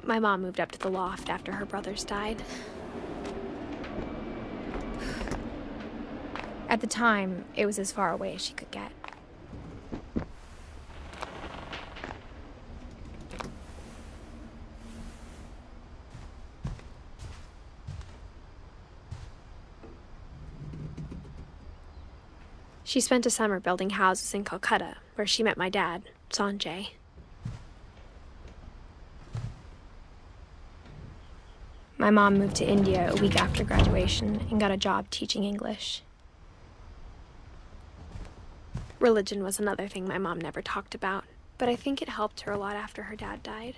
My mom moved up to the loft after her brothers died. At the time, it was as far away as she could get. She spent a summer building houses in Calcutta, where she met my dad, Sanjay. My mom moved to India a week after graduation and got a job teaching English. Religion was another thing my mom never talked about, but I think it helped her a lot after her dad died.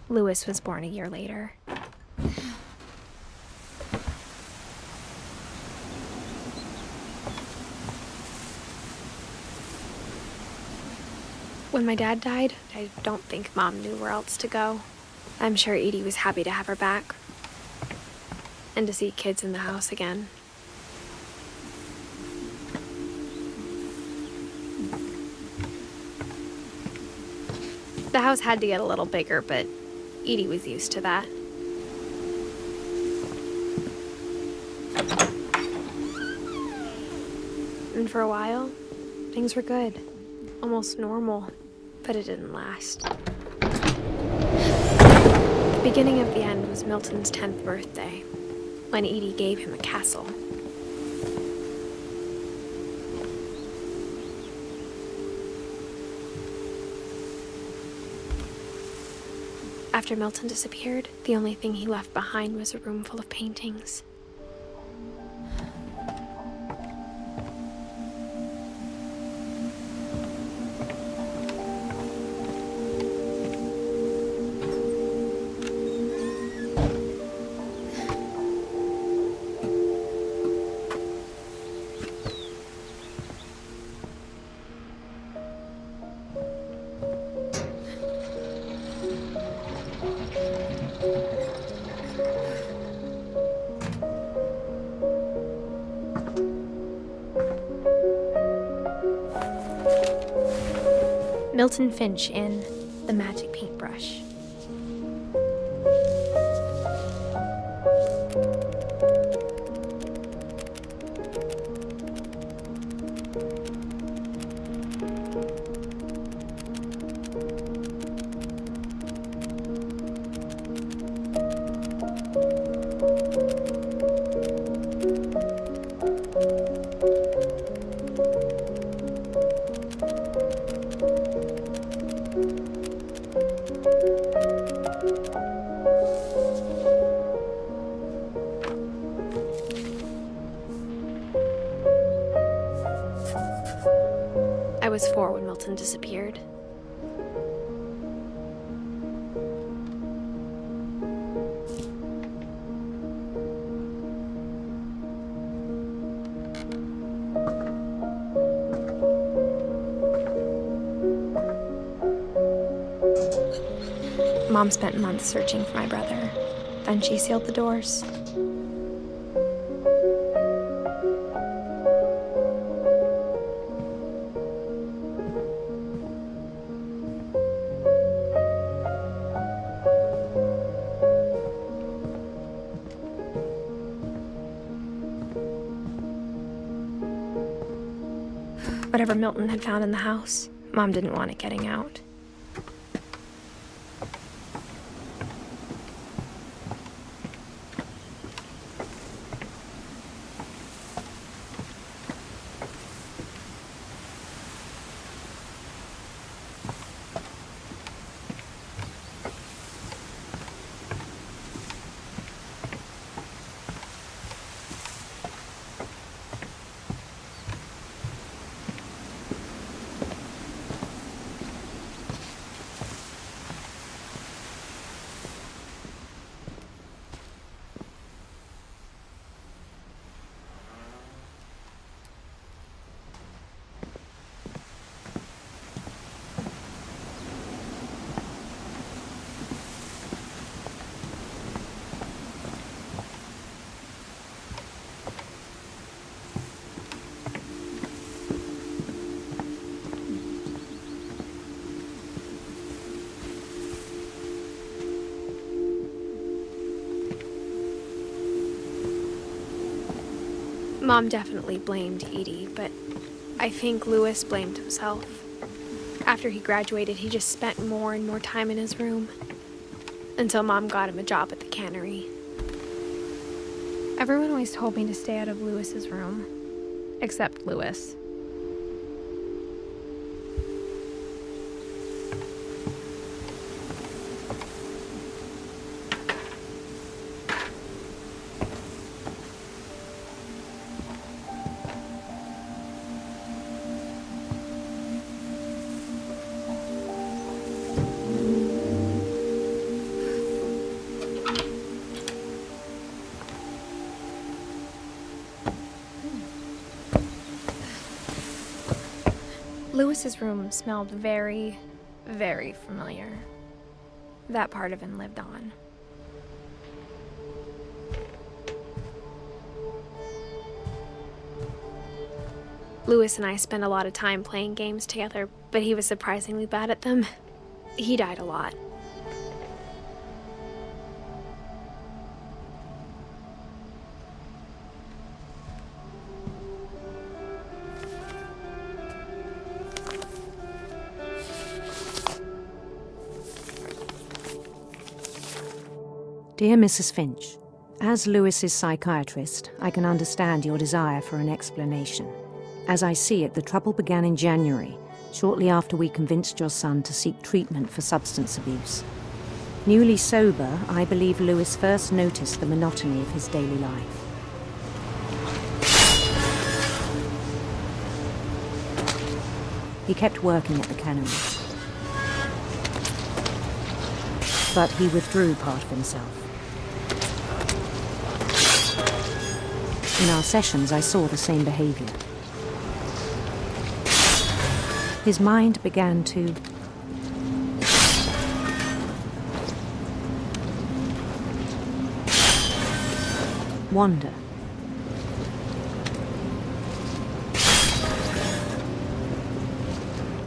Louis was born a year later. When my dad died, I don't think Mom knew where else to go. I'm sure Edie was happy to have her back. And to see kids in the house again. The house had to get a little bigger, but Edie was used to that. And for a while, things were good. Almost normal, but it didn't last. The beginning of the end was Milton's 10th birthday, when Edie gave him a castle. After Milton disappeared, the only thing he left behind was a room full of paintings. Milton Finch in The Magic Paintbrush. I was 4 when Milton disappeared. Mom spent months searching for my brother. Then she sealed the doors. Whatever Milton had found in the house, Mom didn't want it getting out. Mom definitely blamed Edie, but I think Louis blamed himself. After he graduated, he just spent more and more time in his room, until Mom got him a job at the cannery. Everyone always told me to stay out of Louis's room, except Louis. Lewis's room smelled very, very familiar. That part of him lived on. Lewis and I spent a lot of time playing games together, but he was surprisingly bad at them. He died a lot. Dear Mrs. Finch, as Lewis's psychiatrist, I can understand your desire for an explanation. As I see it, the trouble began in January, shortly after we convinced your son to seek treatment for substance abuse. Newly sober, I believe Lewis first noticed the monotony of his daily life. He kept working at the cannery, but he withdrew part of himself. In our sessions, I saw the same behavior. His mind began to wander.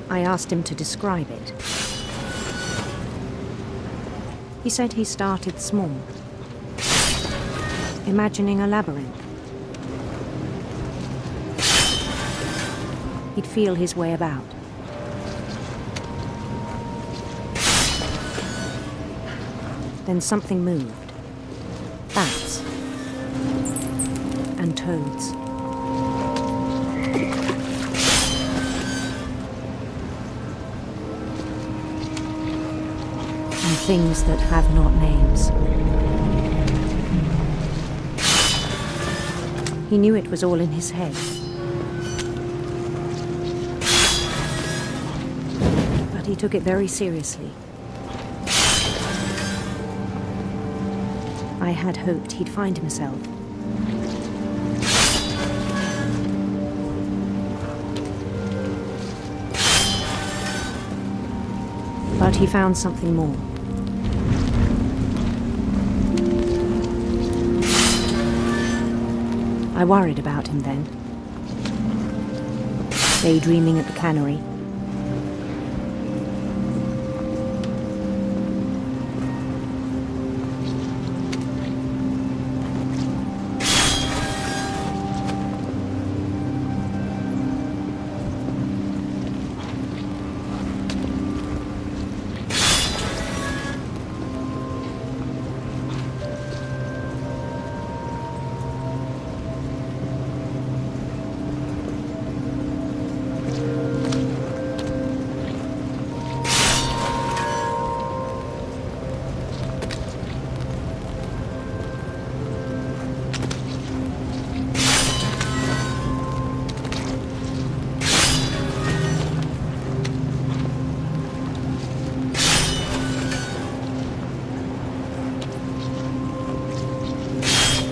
I asked him to describe it. He said he started small, imagining a labyrinth. He'd feel his way about. Then something moved. Bats. And toads. And things that have not names. He knew it was all in his head. But he took it very seriously. I had hoped he'd find himself. But he found something more. I worried about him then. Daydreaming at the cannery.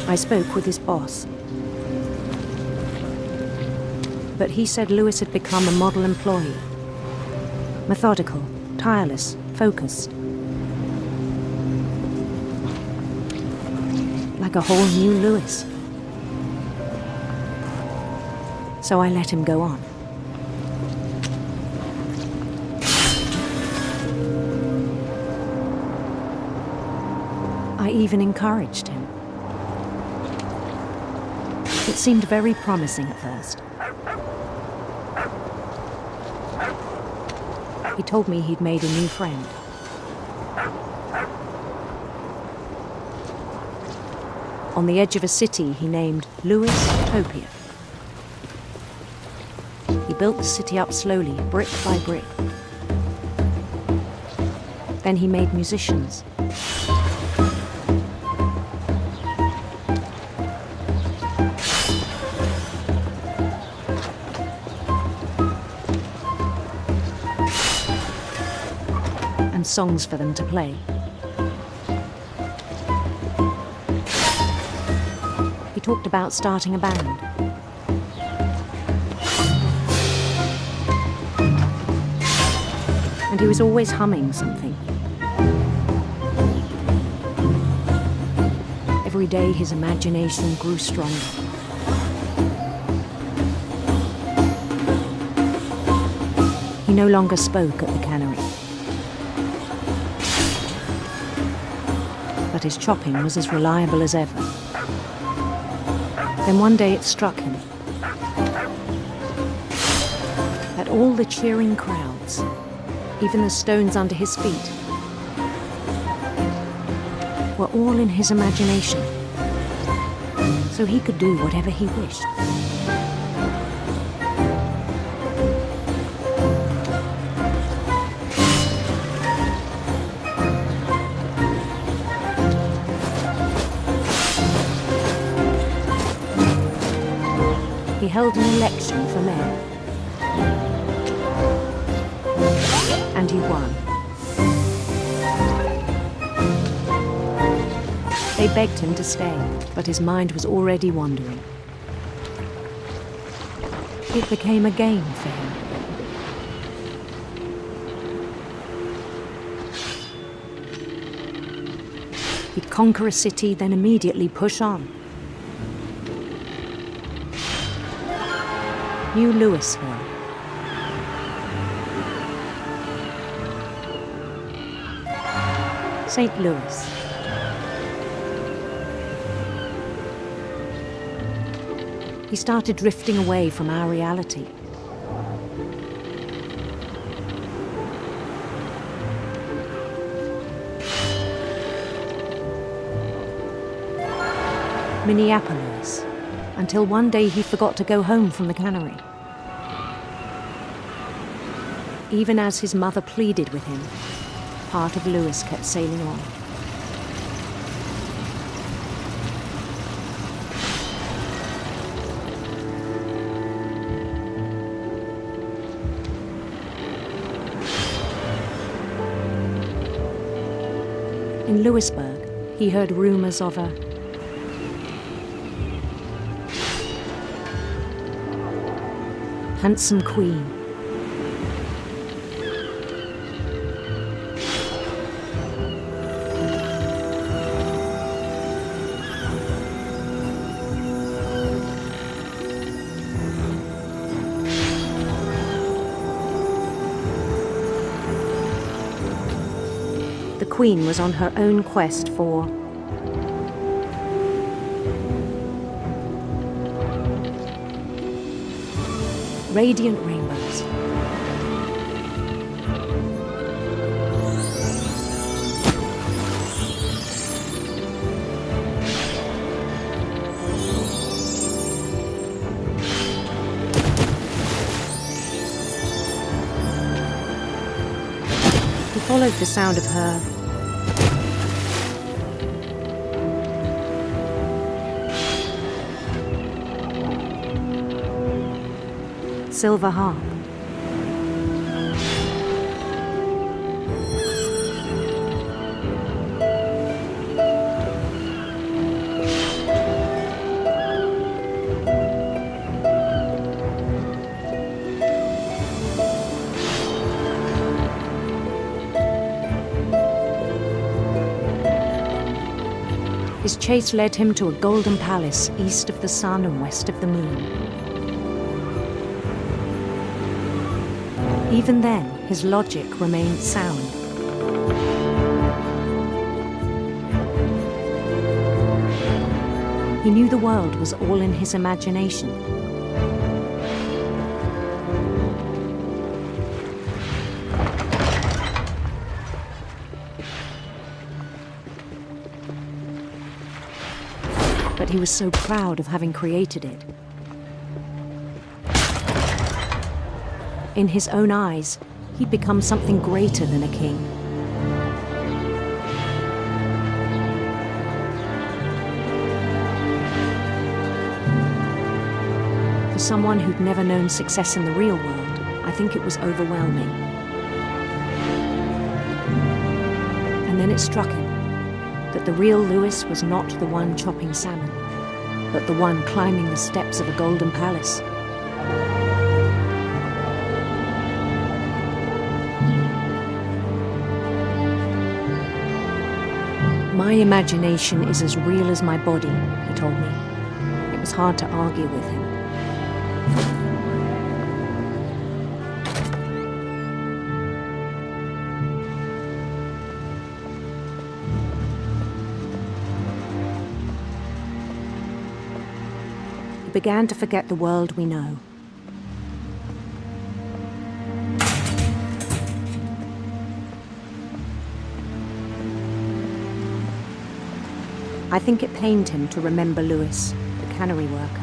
I spoke with his boss. But he said Lewis had become a model employee. Methodical, tireless, focused. Like a whole new Lewis. So I let him go on. I even encouraged him. It seemed very promising at first. He told me he'd made a new friend. On the edge of a city he named Lewis Topia. He built the city up slowly, brick by brick. Then he made musicians. Songs for them to play. He talked about starting a band. and he was always humming something. Every day his imagination grew stronger. He no longer spoke at the cannery, but his chopping was as reliable as ever. Then one day it struck him that all the cheering crowds, even the stones under his feet, were all in his imagination, so he could do whatever he wished. He held an election for mayor, and he won. They begged him to stay, but his mind was already wandering. It became a game for him. He'd conquer a city, then immediately push on. New Louisville. St. Louis. He started drifting away from our reality. Minneapolis, until one day he forgot to go home from the cannery. Even as his mother pleaded with him, part of Louis kept sailing on. In Louisburg, he heard rumors of a handsome queen. The queen was on her own quest for radiant rainbows. He followed the sound of her silver harp. His chase led him to a golden palace east of the sun and west of the moon. Even then, his logic remained sound. He knew the world was all in his imagination. But he was so proud of having created it. In his own eyes, he'd become something greater than a king. For someone who'd never known success in the real world, I think it was overwhelming. And then it struck him that the real Louis was not the one chopping salmon, but the one climbing the steps of a golden palace. My imagination is as real as my body, he told me. It was hard to argue with him. He began to forget the world we know. I think it pained him to remember Lewis, the cannery worker.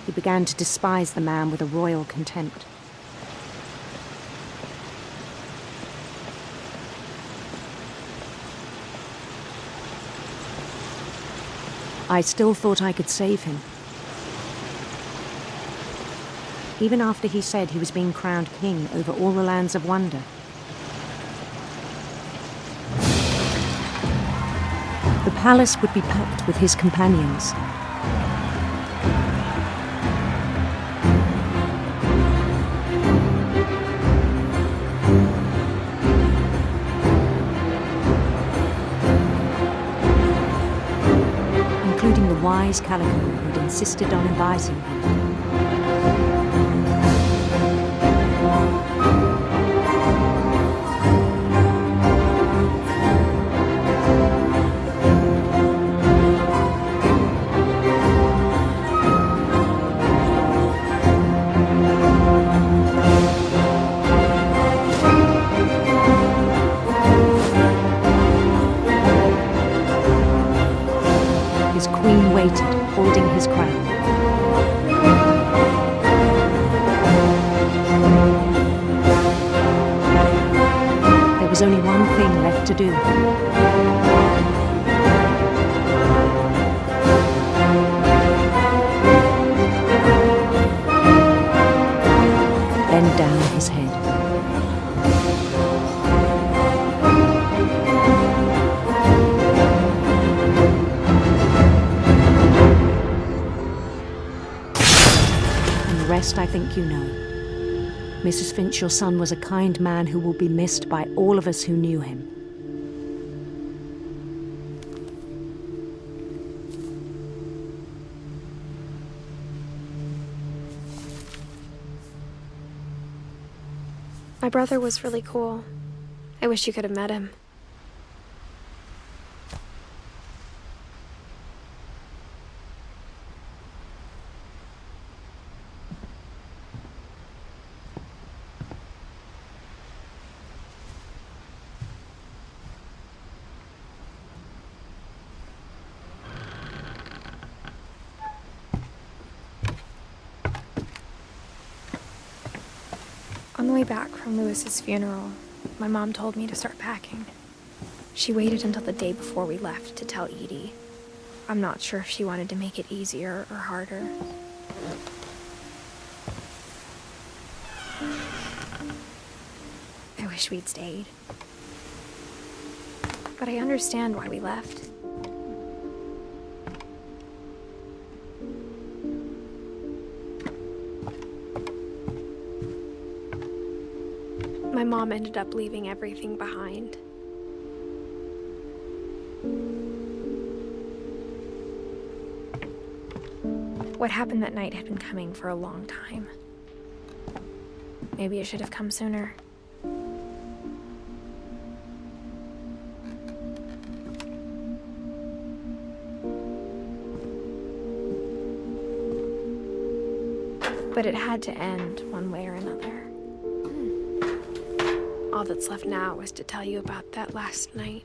He began to despise the man with a royal contempt. I still thought I could save him. Even after he said he was being crowned king over all the lands of wonder. The palace would be packed with his companions. Including the wise Calico who'd insisted on advising him. His queen waited, holding his crown. There was only one thing left to do. Bend down his head. And the rest I think you know. Mrs. Finch, your son was a kind man who will be missed by all of us who knew him. My brother was really cool. I wish you could have met him. On the way back from Lewis's funeral, my mom told me to start packing. She waited until the day before we left to tell Edie. I'm not sure if she wanted to make it easier or harder. I wish we'd stayed. But I understand why we left. My mom ended up leaving everything behind. What happened that night had been coming for a long time. Maybe it should have come sooner. But it had to end one way or another. All that's left now is to tell you about that last night.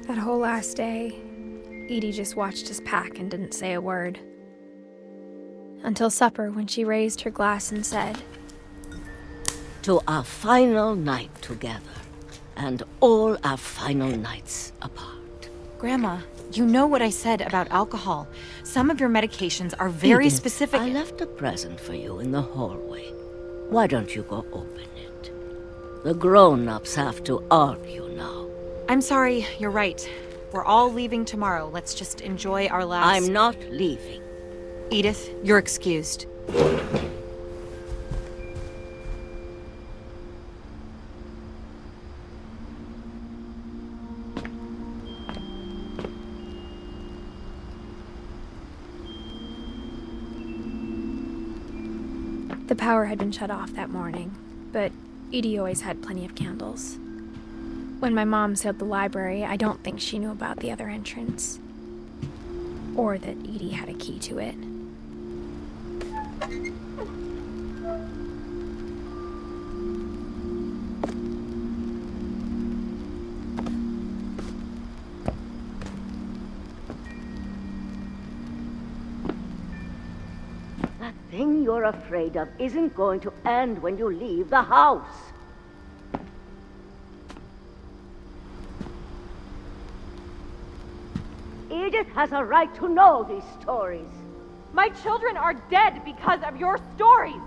That whole last day, Edie just watched us pack and didn't say a word. Until supper, when she raised her glass and said, "To our final night together, and all our final nights apart." Grandma, You know what I said about alcohol. Some of your medications are very Edith, specific. I left a present for you in the hallway. Why don't you go open it? The grown-ups have to argue now. I'm sorry, you're right. We're all leaving tomorrow. Let's just enjoy our last... I'm not leaving. Edith, you're excused. The power had been shut off that morning, but Edie always had plenty of candles. When my mom sailed the library, I don't think she knew about the other entrance. Or that Edie had a key to it. That thing you're afraid of isn't going to end when you leave the house. Edith has a right to know these stories. My children are dead because of your stories.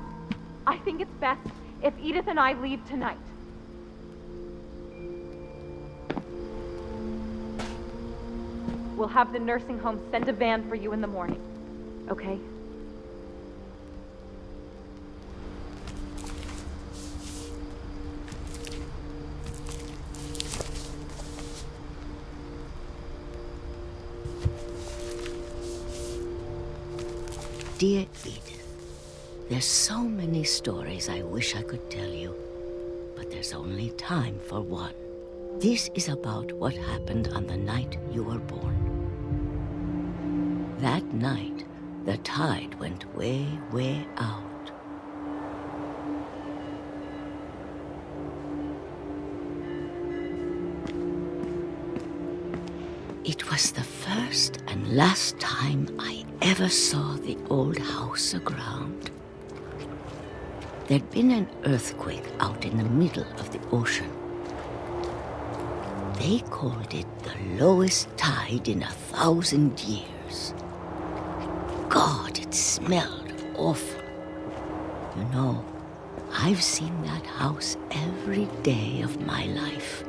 I think it's best if Edith and I leave tonight. We'll have the nursing home send a van for you in the morning, okay? Dear Edith, there's so many stories I wish I could tell you, but there's only time for one. This is about what happened on the night you were born. That night, the tide went way, way out. It was the first and last time I ever saw the old house aground. There'd been an earthquake out in the middle of the ocean. They called it the lowest tide in 1,000 years. God, it smelled awful. You know, I've seen that house every day of my life.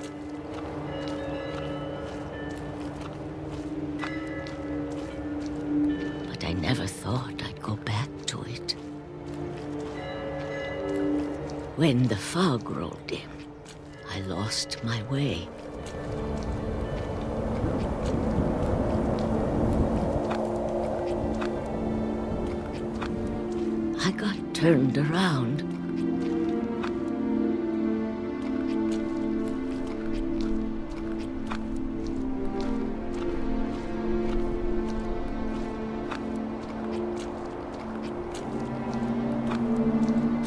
I never thought I'd go back to it. When the fog rolled in, I lost my way. I got turned around.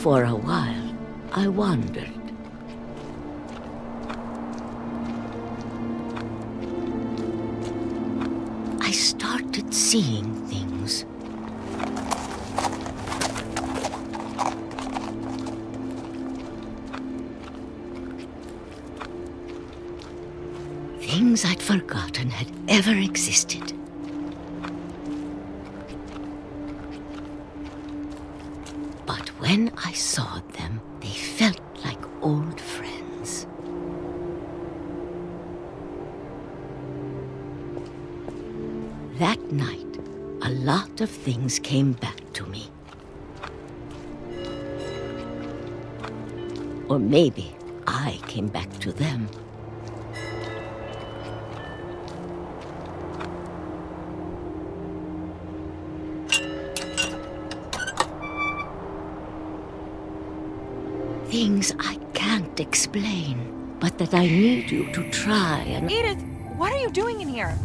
For a while, I wandered. I started seeing things. Things I'd forgotten had ever existed. But when I saw them, they felt like old friends. That night, a lot of things came back to me. Or maybe I came back to them. Things I can't explain, but that I need you to try and... Edith, what are you doing in here?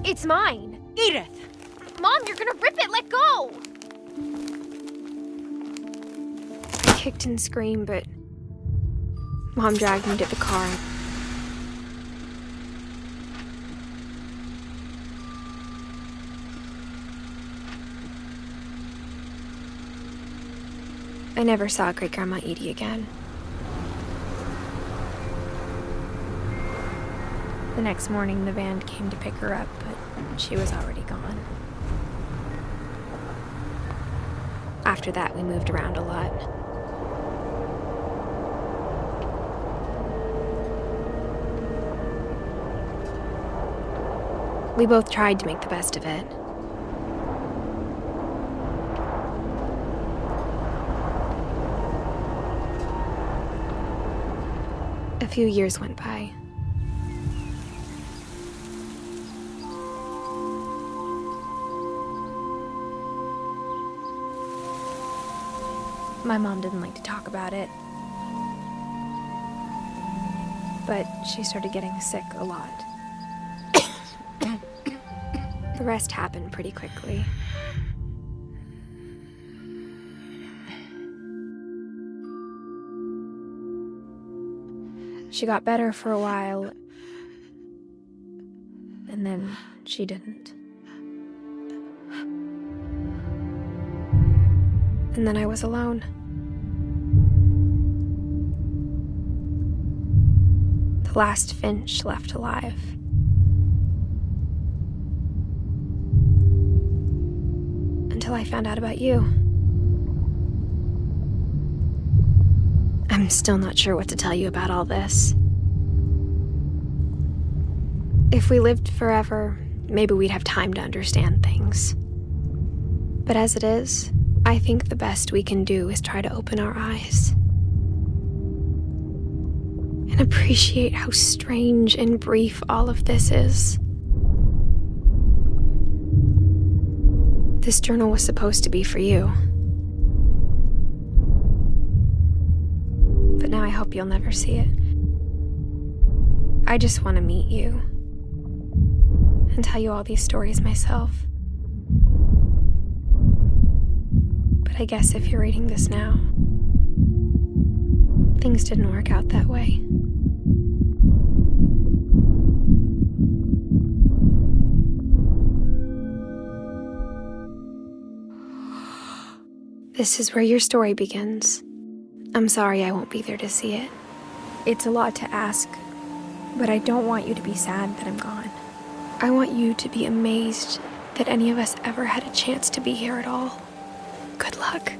It's mine. Edith! Mom, you're gonna rip it! Let go! I kicked and screamed, but Mom dragged me to the car. I never saw Great-Grandma Edie again. The next morning, the van came to pick her up, but she was already gone. After that, we moved around a lot. We both tried to make the best of it. A few years went by. My mom didn't like to talk about it, but she started getting sick a lot. The rest happened pretty quickly. She got better for a while, and then she didn't. And then I was alone. The last Finch left alive. Until I found out about you. I'm still not sure what to tell you about all this. If we lived forever, maybe we'd have time to understand things. But as it is, I think the best we can do is try to open our eyes. And appreciate how strange and brief all of this is. This journal was supposed to be for you. But now I hope you'll never see it. I just want to meet you and tell you all these stories myself. But I guess if you're reading this now, things didn't work out that way. This is where your story begins. I'm sorry I won't be there to see it. It's a lot to ask, but I don't want you to be sad that I'm gone. I want you to be amazed that any of us ever had a chance to be here at all. Good luck.